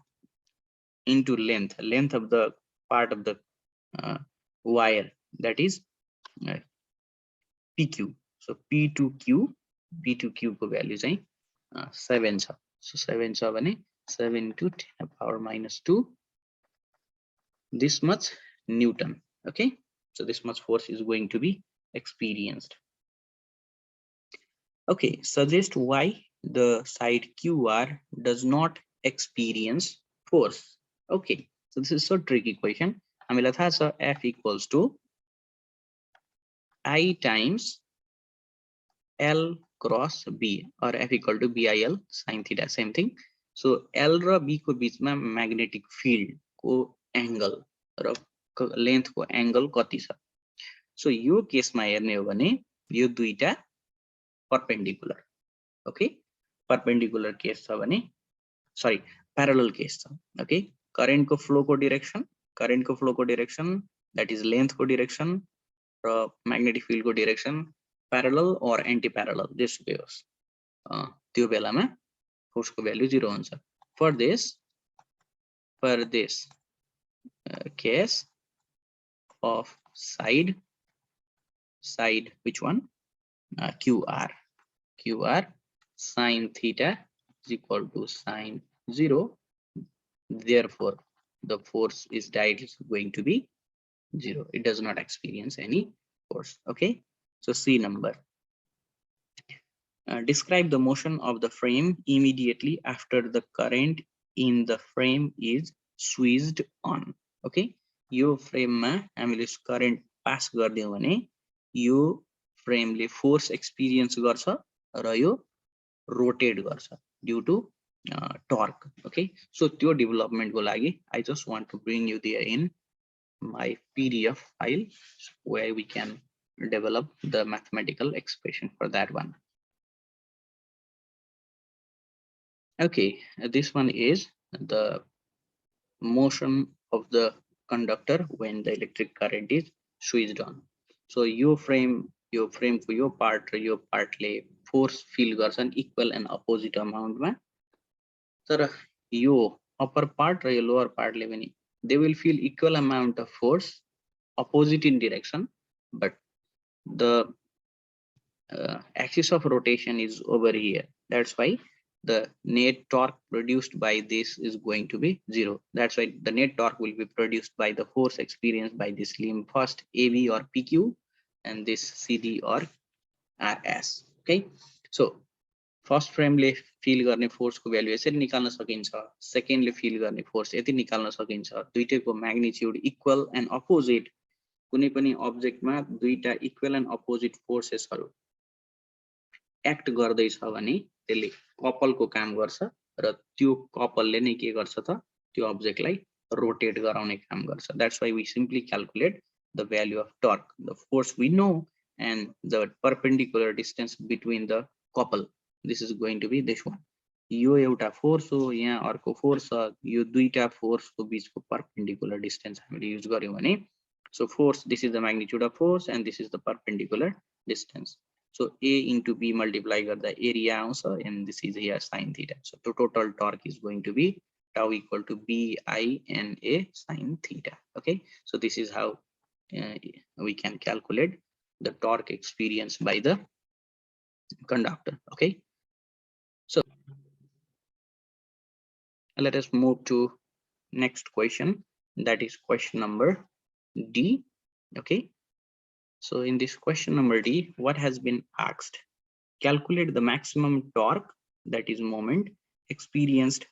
into length of the part of the wire, that is PQ. So P2Q को value चाहिँ 7 छ. So 7 छ भने 7 to 10 to the power minus 2, this much Newton. Okay, so this much force is going to be experienced. Okay, suggest why the side QR does not experience force. Okay, so this is so tricky question. हामीलाई थाहा छ F equals to I times L cross B, or F equal to BIL sin theta, same thing. So L raw B को बीचमा magnetic field को angle र length को angle कति छ. So यो केसमा हेर्ने हो भने यो दुईटा perpendicular. Okay, perpendicular case छ भने, sorry, parallel case छ. Okay, current को flow को direction, that is length को direction र magnetic field को direction parallel or anti-parallel, this goes. त्यो बेलामा force को value 0 हुन्छ. For this case of side which one, QR sin theta is equal to sin 0, therefore the force is directly going to be 0. It does not experience any force. Okay, so C number. Describe the motion of the frame immediately after the current in the frame is switched on. Okay, yo frame मा हामीले current pass गर्दियौ भने यो frame ले force experience गर्छ र यो rotate गर्छ due to torque. Okay, so त्यो development को लागि I just want to bring you there in my PDF file where we can develop the mathematical expression for that one. Okay, this one is the motion of the conductor when the electric current is switched on. So your frame for your part ले force feel गर्छन् equal and opposite amount मा, तर यो upper part र यो lower part ले पनि they will feel equal amount of force opposite in direction, but the axis of rotation is over here. That's why the net torque produced by this is going to be 0. That's why the net torque will be produced by the force experienced by this limb, first AB or PQ and this CD or RS. Okay, so first frame ले feel गर्ने force को value यसरी निकाल्न सकिन्छ, second ले feel गर्ने force यति निकाल्न सकिन्छ. दुईटैको magnitude equal and opposite, कुनै पनि object मा दुईटा equal and opposite forces हरु act गर्दै छ भने त्यसले couple को काम गर्छ र त्यो couple ले नै के गर्छ त त्यो object लाई rotate गराउने काम गर्छ. That's why we simply calculate the value of torque, the force we know and the perpendicular distance between the couple. This is going to be this one. यो एउटा force हो, यहाँ अर्को force छ, यो दुईटा force को बीचको perpendicular distance हामीले use गर्यौं भने, so force, this is the magnitude of force and this is the perpendicular distance. So A into B multiply गर्दा area आउँछ and this is here sin theta. So the total torque is going to be tau equal to BINA sin theta. Okay, so this is how we can calculate the torque experienced by the conductor. Okay, so let us move to next question, that is question number D. Okay, so in this question number D, what has been asked? Calculate the maximum torque, that is moment, experienced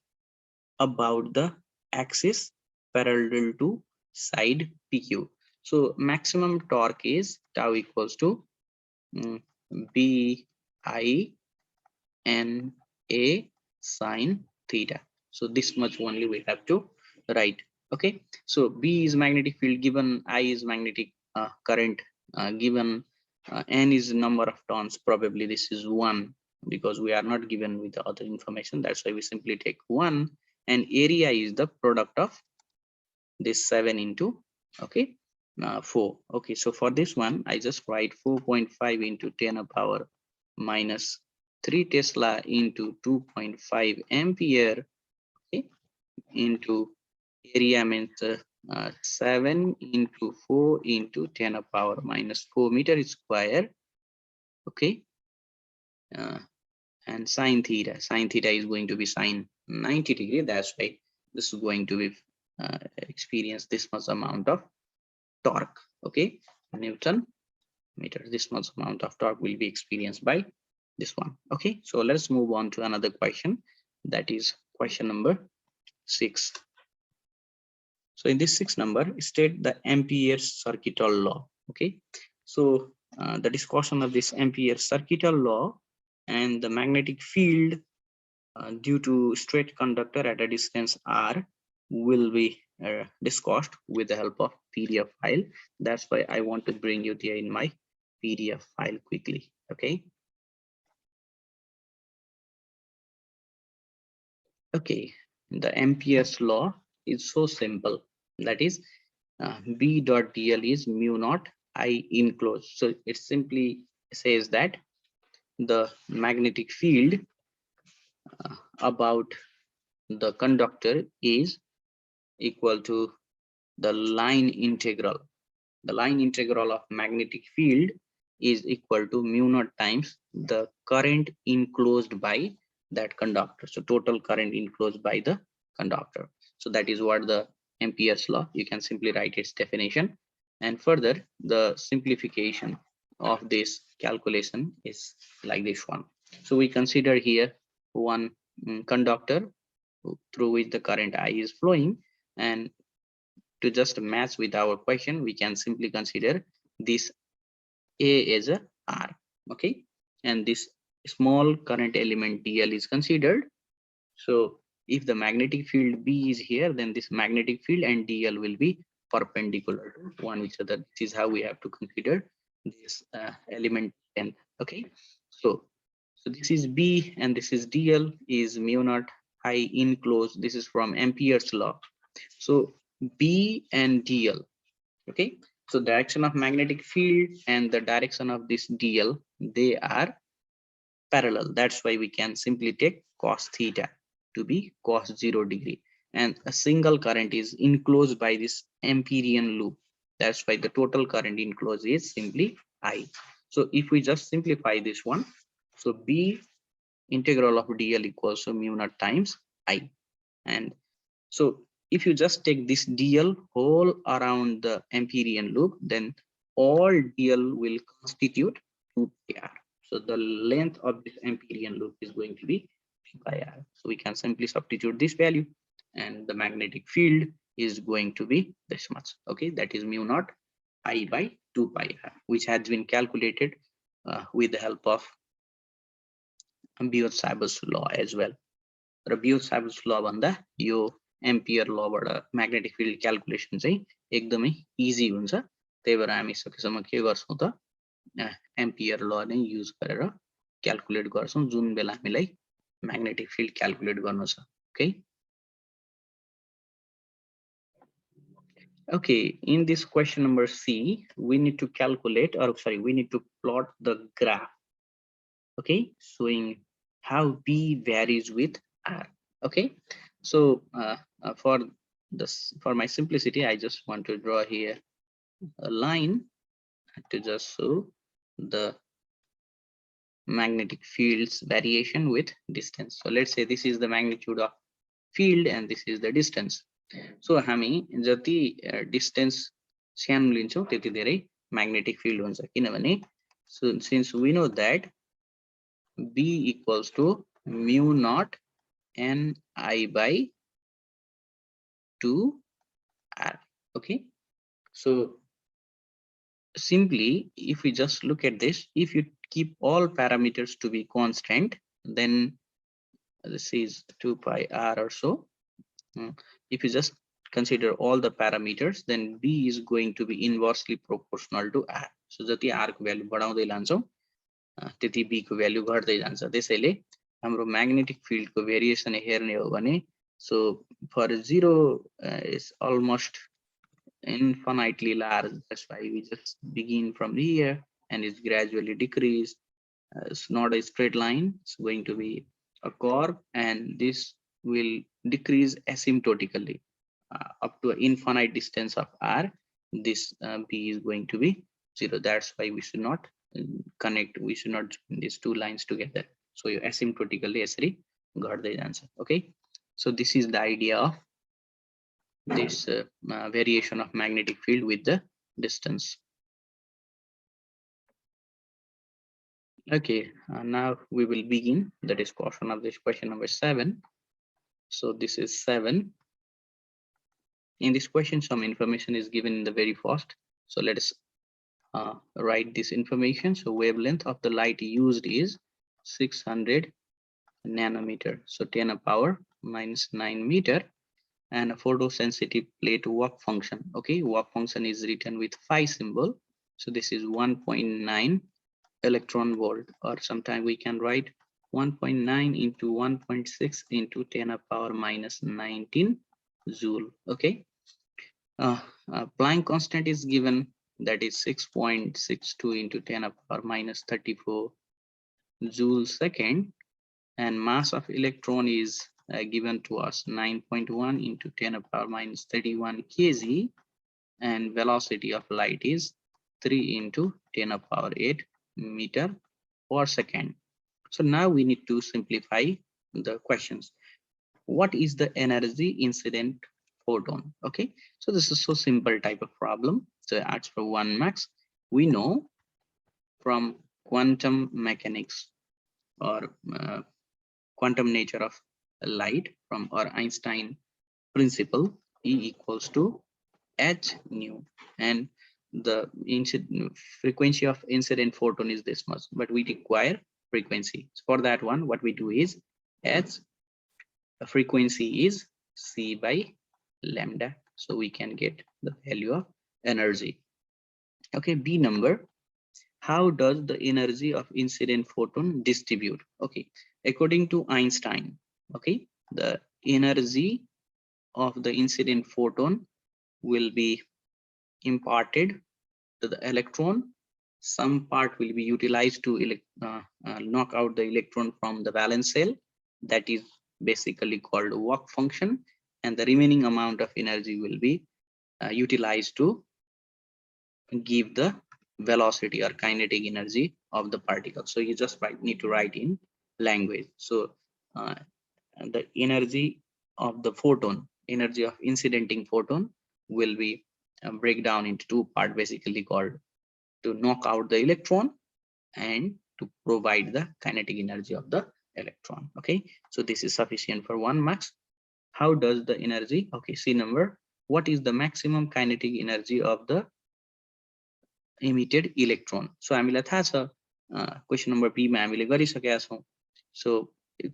about the axis parallel to side PQ. So maximum torque is tau equals to BINA sin theta. So this much only we have to write. Okay, so B is magnetic field, given I is magnetic current, given N is number of turns, probably this is 1, because we are not given with the other information. That's why we simply take 1, and area is the product of this 7 into, okay, 4. Okay, so for this one, I just write 4.5 into 10 to the power minus 3 Tesla into 2.5 ampere, okay, into area means 7 into 4 into 10 to the power minus 4 meter square, okay, and sine theta is going to be sine 90 degree. That's why this is going to be experience this much amount of torque, okay, Newton meter. This much amount of torque will be experienced by this one. Okay, so let's move on to another question, that is question number 6. So in this 6 number, state the Ampere's circuital law. Okay, so the discussion of this Ampere's circuital law and the magnetic field due to straight conductor at a distance r will be discussed with the help of PDF file. That's why I want to bring you there in my PDF file quickly. Okay. Okay, the Ampere's law is so simple. That is, B dot dl is mu naught I enclosed. So it simply says that the magnetic field about the conductor is equal to the line integral. The line integral of magnetic field is equal to mu naught times the current enclosed by that conductor. So total current enclosed by the conductor. So that is what the Ampere's law. You can simply write its definition. And further, the simplification of this calculation is like this one. So we consider here one conductor through which the current I is flowing, and to just match with our question, we can simply consider this A as a R, okay, and this small current element DL is considered. So if the magnetic field B is here, then this magnetic field and DL will be perpendicular to one each other. This is how we have to consider this element length. Okay, so this is B and this is DL is mu naught I enclosed. This is from Ampere's law. So B and DL, okay, so direction of magnetic field and the direction of this DL, they are parallel. That's why we can simply take cos theta to be cos 0 degree, and a single current is enclosed by this Amperian loop. That's why the total current enclosed is simply I. So if we just simplify this one, so B integral of DL equals to mu naught times I, and so if you just take this DL whole around the Amperian loop, then all DL will constitute 2 pi r. So the length of this Amperian loop is going to be 2 pi r. So we can simply substitute this value, and the magnetic field is going to be this much. Okay, that is mu naught I by 2 pi r, which has been calculated with the help of Bohot's law as well. Bohot's law भन्दा यो ampere लबाट magnetic field calculation चाहिँ एकदमै easy हुन्छ। त्यही भएर हामी सकेसम्म के गर्छौं त एम्पियर ल नै युज गरेर क्याल्कुलेट गर्छौं जुन बेला हामीलाई म्याग्नेटिक फिल्ड क्याल्कुलेट गर्नु छ। Okay, okay, in this question number C, we need to calculate, or sorry, we need to plot the graph, okay, showing how B varies with R. Okay, so for this, for my simplicity, I just want to draw here a line to just show the magnetic fields variation with distance. So let's say this is the magnitude of field and this is the distance. So हामी जति distance सानो लिन्छौं त्यति धेरै magnetic field हुन्छ, किनभने so since we know that B equals to mu naught Ni by 2 R. Okay, so simply if we just look at this, if you keep all parameters to be constant, then this is 2 pi R or so. If you just consider all the parameters, then B is going to be inversely proportional to R. So जति R को value बढाउँदै लान्छौं त्यति B को value घट्दै जान्छ। त्यसैले हाम्रो magnetic field को भेरिएसन हेर्ने हो भने so for 0 is almost infinitely large. That's why we just begin from here and it's gradually decrease. It's not a straight line, it's going to be a curve, and this will decrease asymptotically up to an infinite distance of R. This B is going to be 0. That's why we should not connect, we should not join these two lines together. So you asymptotically यसरी घट्दै जान्छ. Okay, so this is the idea of this variation of magnetic field with the distance. Okay, now we will begin the discussion of this question number 7. So this is 7. In this question, some information is given in the very first. So let us write this information. So wavelength of the light used is 600 nanometer. So 10 to the power minus 9 meter. And a photosensitive plate work function. Okay, work function is written with phi symbol. So this is 1.9 electron volt, or sometimes we can write 1.9 into 1.6 into 10 to the power minus 19 joule. Okay, Planck constant is given, that is 6.62 into 10 to the power minus 34 joule second, and mass of electron is given to us 9.1 into 10 to the power minus 31 kg, and velocity of light is 3 into 10 to the power 8 meter per second. So now we need to simplify the questions. What is the energy incident photon? Okay, so this is so simple type of problem. So as for 1 max, we know from quantum mechanics or quantum nature of light from our Einstein principle, E equals to h nu, and the frequency of incident photon is this much, but we require frequency. So for that one, what we do is h frequency is c by lambda, so we can get the value of energy. Okay, B number, how does the energy of incident photon distribute? Okay, according to Einstein, okay, the energy of the incident photon will be imparted to the electron. Some part will be utilized to knock out the electron from the valence shell, that is basically called work function, and the remaining amount of energy will be utilized to give the velocity or kinetic energy of the particle. So you just need to write in language. So the energy of the photon, energy of incidenting photon will be break down into two parts, basically called to knock out the electron and to provide the kinetic energy of the electron. Okay, so this is sufficient for 1 max. How does the energy? Okay, C number, what is the maximum kinetic energy of the emitted electron? So हामीलाई थाहा छ question number B मा हामीले गरिसकेका छौं. So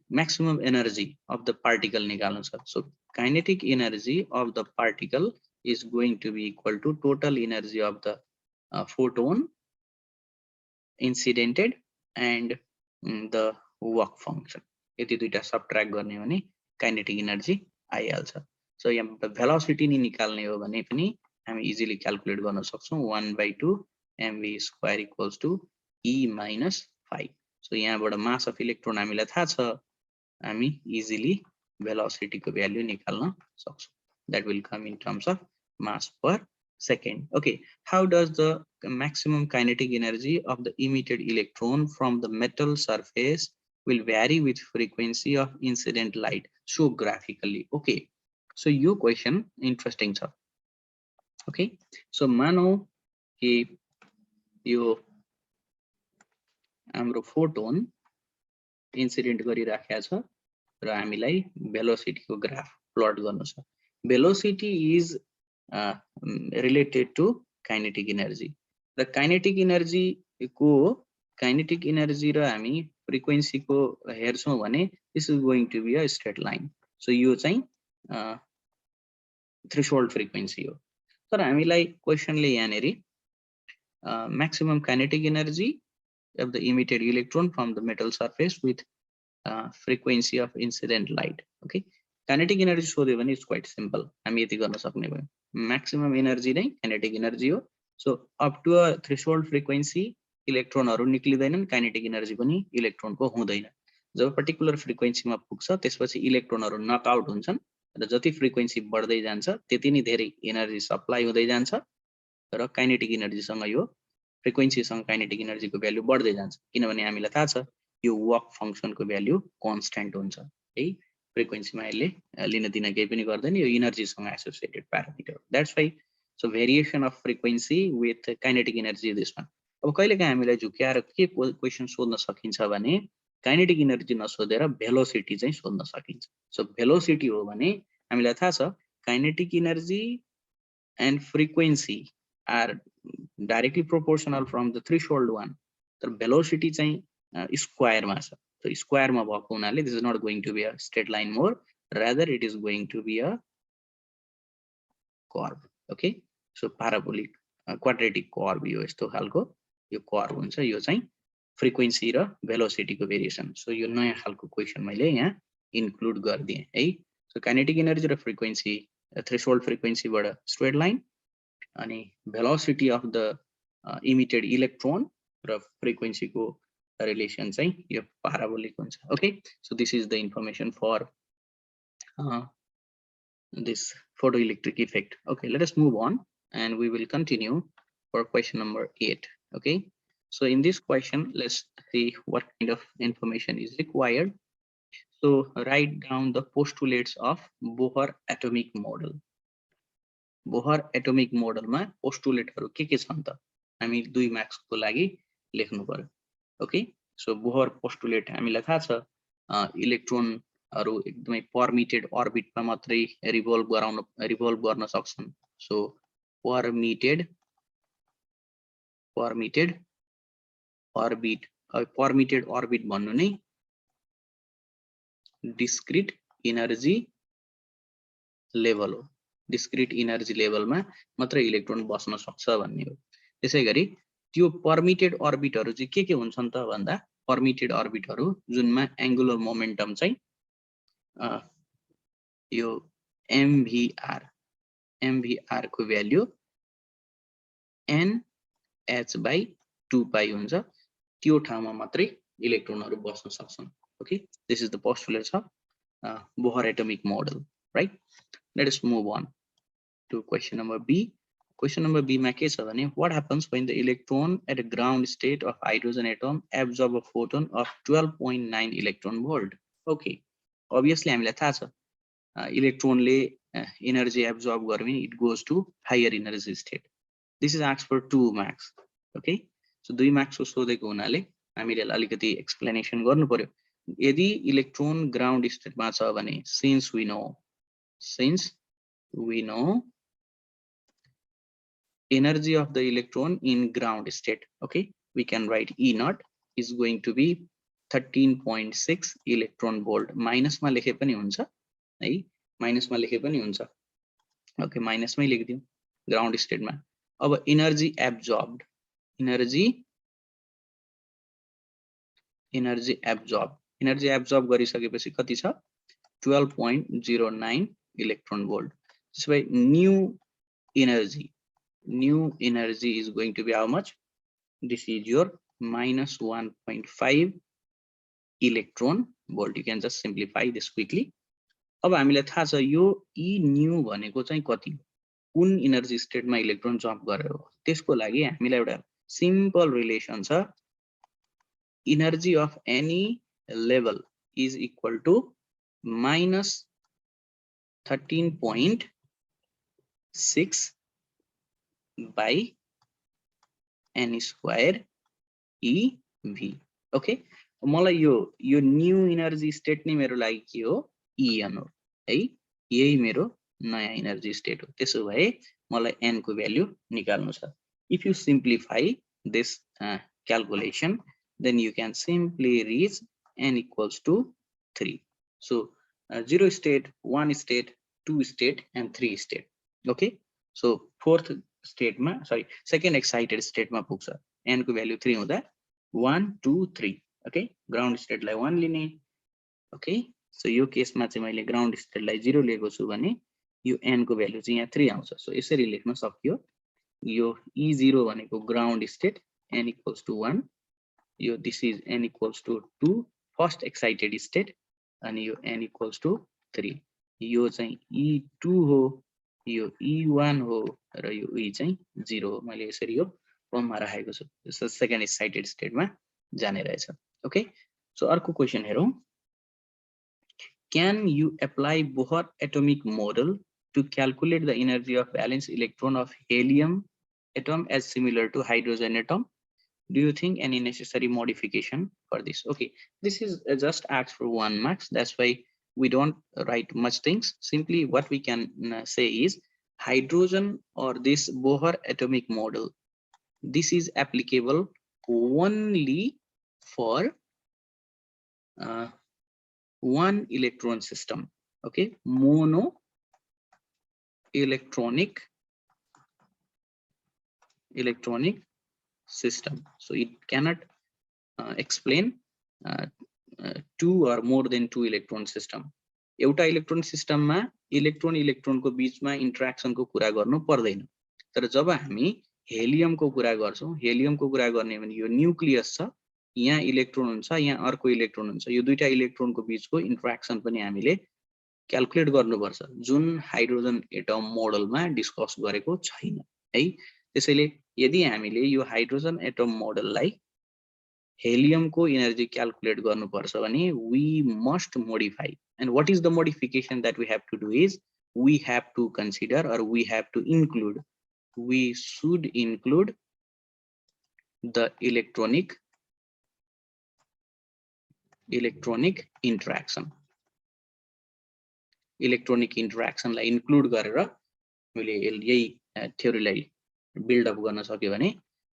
maximum energy of the particle निकाल्नु छ. So kinetic energy of the particle is going to be equal to total energy of the photon incidented and the work function. यदि दुईटा subtract गर्ने हो भने kinetic energy आइहाल्छ. So यहाँ velocity नि निकाल्ने हो भने पनि हामी इजिली क्याल्कुलेट गर्न सक्छौं. 1/2 mv square equals to e minus 5. So यहाँबाट mass of electron हामीलाई थाहा छ, हामी इजिली velocity को भ्यालु निकाल्न सक्छौं. That will come in terms of mass per second. Okay, how does the maximum kinetic energy of the emitted electron from the metal surface will vary with frequency of incident light? Show graphically. Okay, so your question interesting sir. Okay, so mano कि यो हाम्रो photon incident गरिराखेको छ र हामीलाई velocity को graph plot गर्नु छ. Velocity is related to kinetic energy. The kinetic energy को kinetic energy र हामी frequency को हेर्छौं भने this is going to be a straight line. So यो चाहिँ थ्रेशोल्ड फ्रिक्वेन्सी हो। तर हामीलाई क्वेशनले यहाँनेरि maximum kinetic energy of the emitted electron from the metal surface with frequency of incident light. Okay, kinetic energy सोध्यो भने it's quite simple. हामी यति गर्न सक्ने भयो, maximum energy नै kinetic energy हो. So up to a threshold frequency इलेक्ट्रोनहरु निक्लिदैनन्, kinetic energy पनि इलेक्ट्रोनको हुँदैन। जब पर्टिकुलर फ्रिक्वेन्सीमा पुग्छ त्यसपछि इलेक्ट्रोनहरु नक आउट हुन्छन् र जति फ्रिक्वेन्सी बढ्दै जान्छ त्यति नै धेरै एनर्जी सप्लाई हुँदै जान्छ र काइनेटिक एनर्जी सँग यो फ्रिक्वेन्सी सँग काइनेटिक एनर्जी को भ्यालु बढ्दै जान्छ, किनभने हामीलाई थाहा छ यो वर्क फंक्सन को भ्यालु कन्स्ट्यान्ट हुन्छ है। फ्रिक्वेन्सीमा यसले लिन दिन केही पनि गर्दैन, यो एनर्जी सँग associated parameter. That's why so variation of frequency with kinetic energy दिसमा। अब कहिलेकाहीँ हामीलाई झुक्याएर के क्वेशन सोध्न सकिन्छ भने काइनेटिक एनर्जी नसोधेर भेलोसिटी चाहिँ सोध्न सकिन्छ। सो भेलोसिटी हो भने हामीलाई थाहा छ kinetic energy and frequency are directly proportional from the threshold one. The velocity चाहिँ square मा छ, so square मा भएको हुनाले this is not going to be a straight line more, rather it is going to be a curve. Okay, so parabolic quadratic curve यो यस्तो खालको यो curve हुन्छ, यो चाहिँ फ्रिक्वेन्सी र भेलोसिटी को भेरिएसन। सो यो नयाँ खालको क्वेशन मैले यहाँ इन्क्लुड गर्दिए है। सो काइनेटिक एनर्जी र फ्रिक्वेन्सी थ्रेशोल्ड फ्रिक्वेन्सी बाट स्ट्रेट लाइन अनि velocity of the emitted electron र फ्रिक्वेन्सी को रिलेसन चाहिँ यो प्याराबोलिक हुन्छ। Okay, so this is the information for this photoelectric effect. Okay, let us move on and we will continue for question number 8. Okay, so in this question let's see what kind of information is required. So write down the postulates of Bohr atomic model. Bohr atomic मोडलमा पोस्टुलेटहरु के छन् त हामी 2 marks को लागि लेख्नु पर्यो। ओके, सो बोहर पोस्टुलेट हामीलाई थाहा छ इलेक्ट्रोनहरु एकदमै परमिटेड अर्बिटमा मात्रै रिभल्भ गर्न सक्छन्। सो परमिटेड अर्बिट भन्नु नै डिस्क्रिट एनर्जी लेभल हो। डिस्क्रिट एनर्जी लेभलमा मात्र इलेक्ट्रोन बस्न सक्छ भन्ने हो। त्यसैगरी त्यो परमिटेड अर्बिटहरु चाहिँ के हुन्छन् त भन्दा परमिटेड अर्बिटहरु जुनमा एंगुलर मोमेन्टम चाहिँ यो mvr को भ्यालु nh/2 पाई हुन्छ, त्यो ठाउँमा मात्रै इलेक्ट्रोनहरु बस्न सक्छन्। Okay, this is the postulates of Bohr atomic model, right. Let us move on to question number B. Question number B मा के छ भने what happens when the electron at a ground state of hydrogen atom absorb a photon of 12.9 electron volt. Okay, obviously हामीलाई थाहा छ इलेक्ट्रोनले energy absorb गर्यो भने it goes to higher energy state. This is asked for 2 marks. Okay, so 2 marks को सोधेको हुनाले हामीले अलिकति एक्सप्लेनेसन गर्नु पर्यो। यदि इलेक्ट्रोन ग्राउन्ड स्टेटमा छ भने since we know energy of the electron in ground state, okay, we can write E naught is going to be 13.6 electron volt. Minus मा लेखे पनि हुन्छ है, माइनस मा लेखे पनि हुन्छ। ओके, माइनस मै लेखिदिउँ ग्राउन्ड स्टेटमा। अब एनर्जी एब्जर्ब गरिसकेपछि कति छ 12.09 electron volt. This way new energy is going to be how much? This is your minus 1.5 electron volt. You can just simplify this quickly. अब हामीलाई थाहा छ यो E new भनेको चाहिँ कति हो, कुन एनर्जी स्टेटमा इलेक्ट्रोन जम्प गरेको हो। त्यसको लागि हामीलाई एउटा सिम्पल रिलेसन छ, energy of any level is equal to minus 13.6 by n square ev. Okay, मलाई यो न्यू एनर्जी स्टेट नै मेरो लागि के हो En हो है, यही मेरो नयाँ एनर्जी स्टेट हो। त्यसो भए मलाई n को भ्यालु निकाल्नु छ। If you simplify this calculation then you can simply reach n equals to 3. So 0 state, 1 state, 2 state and 3 state. Okay, so fourth state ma, sorry, second excited state ma pugcha. N को value 3 हुँदा 1 2 3. Okay, ground state लाई 1 लिने. Okay, so यो केसमा चाहिँ मैले ground state लाई 0 लिएको छु भने यो n को भ्यालु चाहिँ यहाँ 3 आउँछ. सो यसरी लेख्न सकियो. यो E0 भनेको ground state, n equals to 1. Yo this is n equals to 2 first excited state अनि यो n equals to 3. यो चाहिँ E2 हो, यो E1 हो र यो E चाहिँ 0 हो. मैले यसरी यो फर्ममा राखेको छु. यो सेकेन्ड एक्साइटेड स्टेटमा जाने रहेछ. ओके, सो अर्को क्वेशन हेरौँ. Can you apply Bohot atomic model to calculate the energy of valence electron of helium atom as similar to hydrogen atom? Do you think any necessary modification for this? Okay, this is just asked for 1 marks. That's why we don't write much things. Simply what we can say is hydrogen or this Bohr atomic model. This is applicable only for one electron system. Okay, mono electronic system. So it cannot explain two or more than two electron system. एउटा electron सिस्टममा electron इलेक्ट्रोनको बीचमा इन्टरेक्सनको कुरा गर्नु पर्दैन. तर जब हामी हेलियमको कुरा गर्छौं, हेलियमको कुरा गर्ने भने यो न्यूक्लियस छ, यहाँ इलेक्ट्रोन हुन्छ, यहाँ अर्को इलेक्ट्रोन हुन्छ. यो दुईटा इलेक्ट्रोनको बीचको इन्टरेक्सन पनि हामीले क्याल्कुलेट गर्नुपर्छ, जुन हाइड्रोजन एटम मोडलमा डिस्कस गरेको छैन है. त्यसैले यदि हामीले यो हाइड्रोजन एटम मोडललाई helium को energy calculate गर्नु पर्छ भने we must modify. And what is the modification that we have to do is we have to consider or we have to include, we should include the electronic interaction. Electronic interaction lie include गरेर मैले यही theory लाई build up गर्न सक्यो भने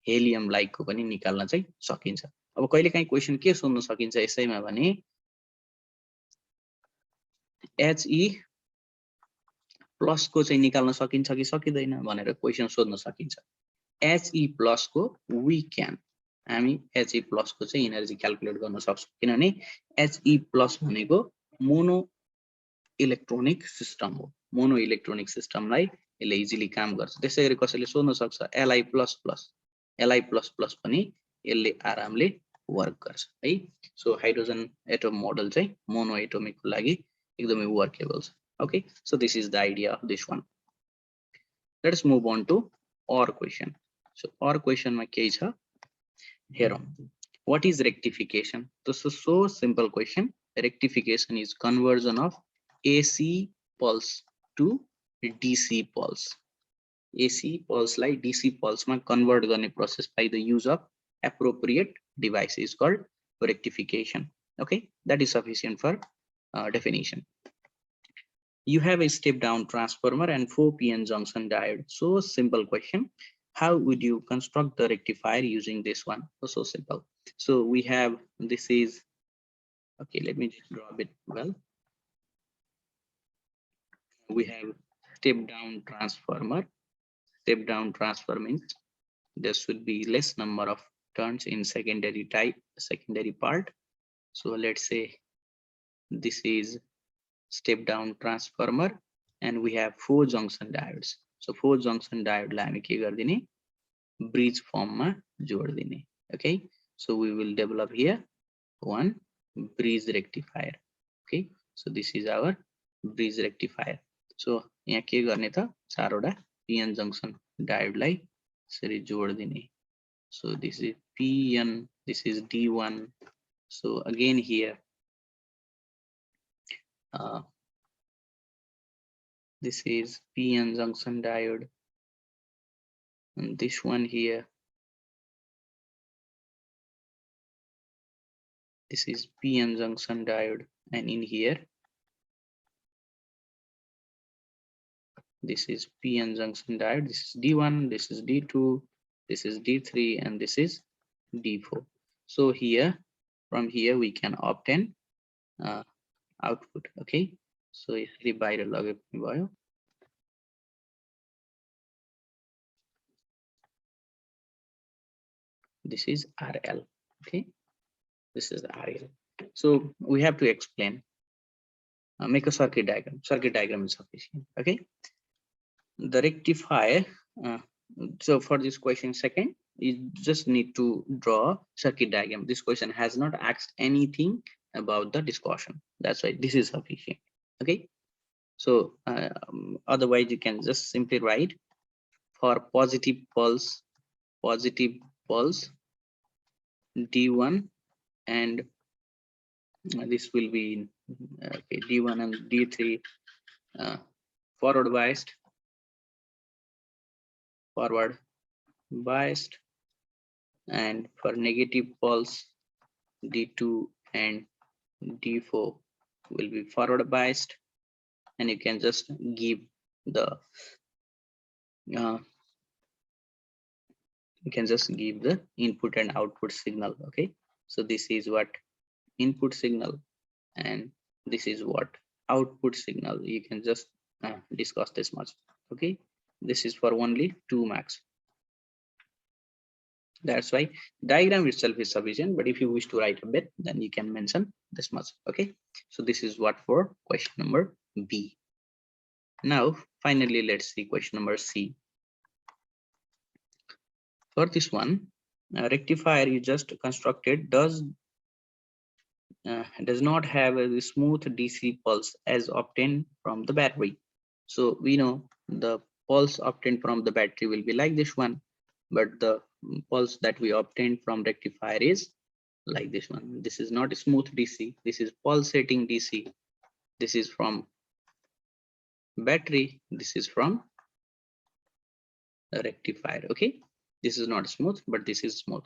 helium like को पनि निकाल्न चाहिँ सकिन्छ. अब कहिलेकाहीँ क्वेशन के सोध्न सकिन्छ यसैमा भने He प्लस को चाहिँ निकाल्न सकिन्छ कि सकिदैन भनेर क्वेशन सोध्न सकिन्छ. He प्लस को we can, हामी He प्लस को चाहिँ एनर्जी क्याल्कुलेट गर्न सक्छौं किनभने He प्लस भनेको मोनो इलेक्ट्रोनिक सिस्टम हो. मोनो इलेक्ट्रोनिक सिस्टमलाई यसले इजिली काम गर्छ. त्यसैगरी कसैले सोध्न सक्छ Li plus plus, Li plus plus पनि यसले आरामले वर्क गर्छ है. सो हाइड्रोजन एटम मोडल चाहिँ मोनो एटोमिक को लागि एकदमै वर्केबल छ. Okay, so this is the idea of this one. Let's move on to our question. So our question ma ke cha here, what is rectification? This is so simple question. Rectification is conversion of AC pulse to DC pulse. AC pulse like DC pulse ma convert गर्ने process by the use of appropriate device is called rectification. Okay, that is sufficient for definition. You have a step down transformer and 4 p-n junction diode. So simple question. How would you construct the rectifier using this one? So simple. So we have, this is, okay, let me just draw a bit well. We have step down transformer. Step down transformer means there should be less number of turns in secondary part. So let's say this is step down transformer and we have 4 junction diodes. So 4 junction diode लाई हामी के गर्दिने bridge form मा जोड्दिने. Okay, so we will develop here one bridge rectifier. Okay, so this is our bridge rectifier. So यहाँ के गर्ने त 4 वटा pn junction diode लाई यसरी जोड्दिने. So this is pn, this is d1. So again here this is pn junction diode, and this one here, this is pn junction diode, and in here this is pn junction diode. This is d1, this is d2, this is d3, and this is d4. So here, from here we can obtain output. Okay, so यसरी बाहिर लगे पनि भयो. this is RL. Okay, this is RL. So we have to explain, make a circuit diagram. Circuit diagram is sufficient. Okay, the rectifier. So for this question second, you just need to draw circuit diagram. This question has not asked anything about the discussion. That's why this is sufficient. Okay, so otherwise you can just simply write for positive pulse D1, and this will be okay, D1 and D3 forward biased, and for negative pulse D2 and D4 will be forward biased, and you can just give the input and output signal. Okay, so this is what input signal and this is what output signal. You can just discuss this much. Okay, this is for only 2 marks. That's why diagram itself is sufficient, but if you wish to write a bit, then you can mention this much. Okay, so this is what for question number B. Now finally let's see question number C. For this one, rectifier you just constructed does not have a smooth DC pulse as obtained from the battery. So we know the pulse obtained from the battery will be like this one, but the pulse that we obtained from rectifier is like this one. This is not a smooth DC, this is pulsating DC. This is from battery, this is from a rectifier. Okay, this is not smooth, but this is smooth.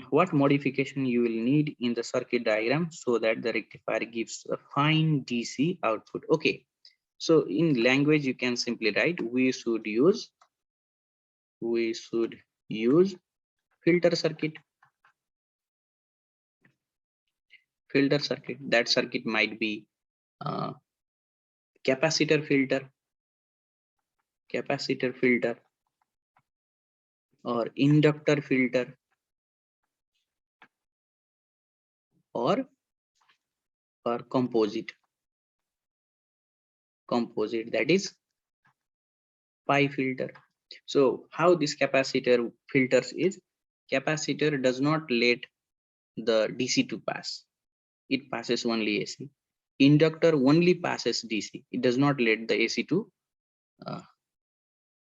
What modification you will need in the circuit diagram so that the rectifier gives a fine DC output? Okay, so in language you can simply write we should use filter circuit. That circuit might be capacitor filter or inductor filter or composite, that is pi filter. So how this capacitor filters is, capacitor does not let the DC to pass, it passes only AC. Inductor only passes DC, it does not let the AC to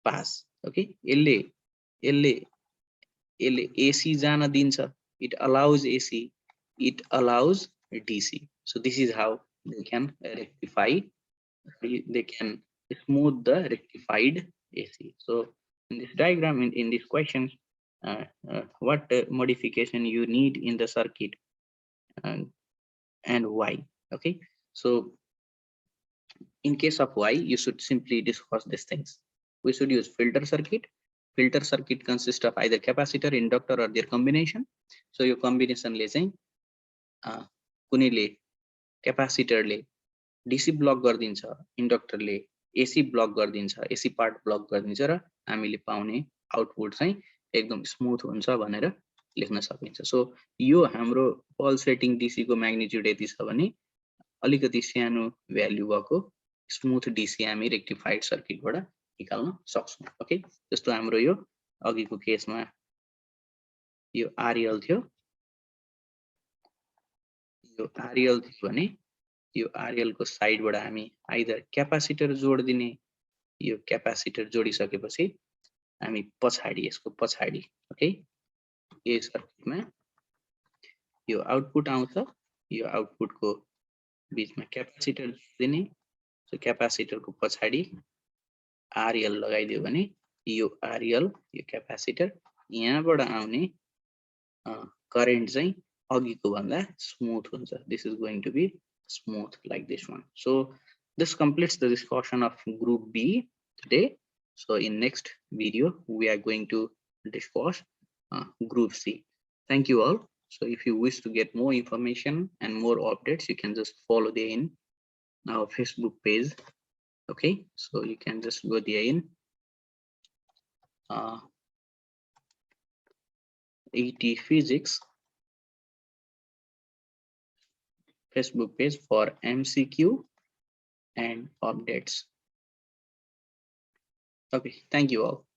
pass. Okay, AC jana dincha, it allows AC, it allows DC. So this is how they can rectify, they can smooth the rectified AC. So in this diagram, in this question, what modification you need in the circuit and why? Okay, so in case of why, you should simply discuss these things. We should use filter circuit. Filter circuit consists of either capacitor, inductor, or their combination. So your combination ले चाहिँ कुनैले क्यापासिटरले DC block गरिदिन्छ, इन्डक्टरले AC block गरिदिन्छ, AC part block गरिदिन्छ र हामीले पाउने output चाहिँ एकदम smooth हुन्छ भनेर लेख्न सकिन्छ. सो यो हाम्रो पल्सेटिङ DC को म्याग्निट्युड यति छ भने अलिकति सानो भ्यालु भएको स्मुथ DC हामी रेक्टिफाइड सर्किटबाट निकाल्न सक्छौं. ओके, जस्तो हाम्रो यो अघिको केसमा यो RL थियो, यो RL थियो भने यो RL को साइडबाट हामी आइदर क्यापासिटर जोड्दिने, यो क्यापासिटर जोडिसकेपछि हामी पछाडी यसको पछाडी, ओके, यो सर्किटमा यो आउटपुट आउँछ, यो आउटपुट को बीचमा क्यापासिटर दिने. सो क्यापासिटर को पछाडी RL लगाइदियो भने यो RL, यो क्यापासिटर, यहाँबाट आउने करेन्ट चाहिँ अघिको भन्दा स्मुथ हुन्छ. This is going to be smooth like this one. So this completes the discussion of group B today. So in next video we are going to discuss group C. Thank you all. So if you wish to get more information and more updates, you can just follow there in our Facebook page. Okay, so you can just go there in ET Physics Facebook page for MCQ and updates. Okay, thank you all.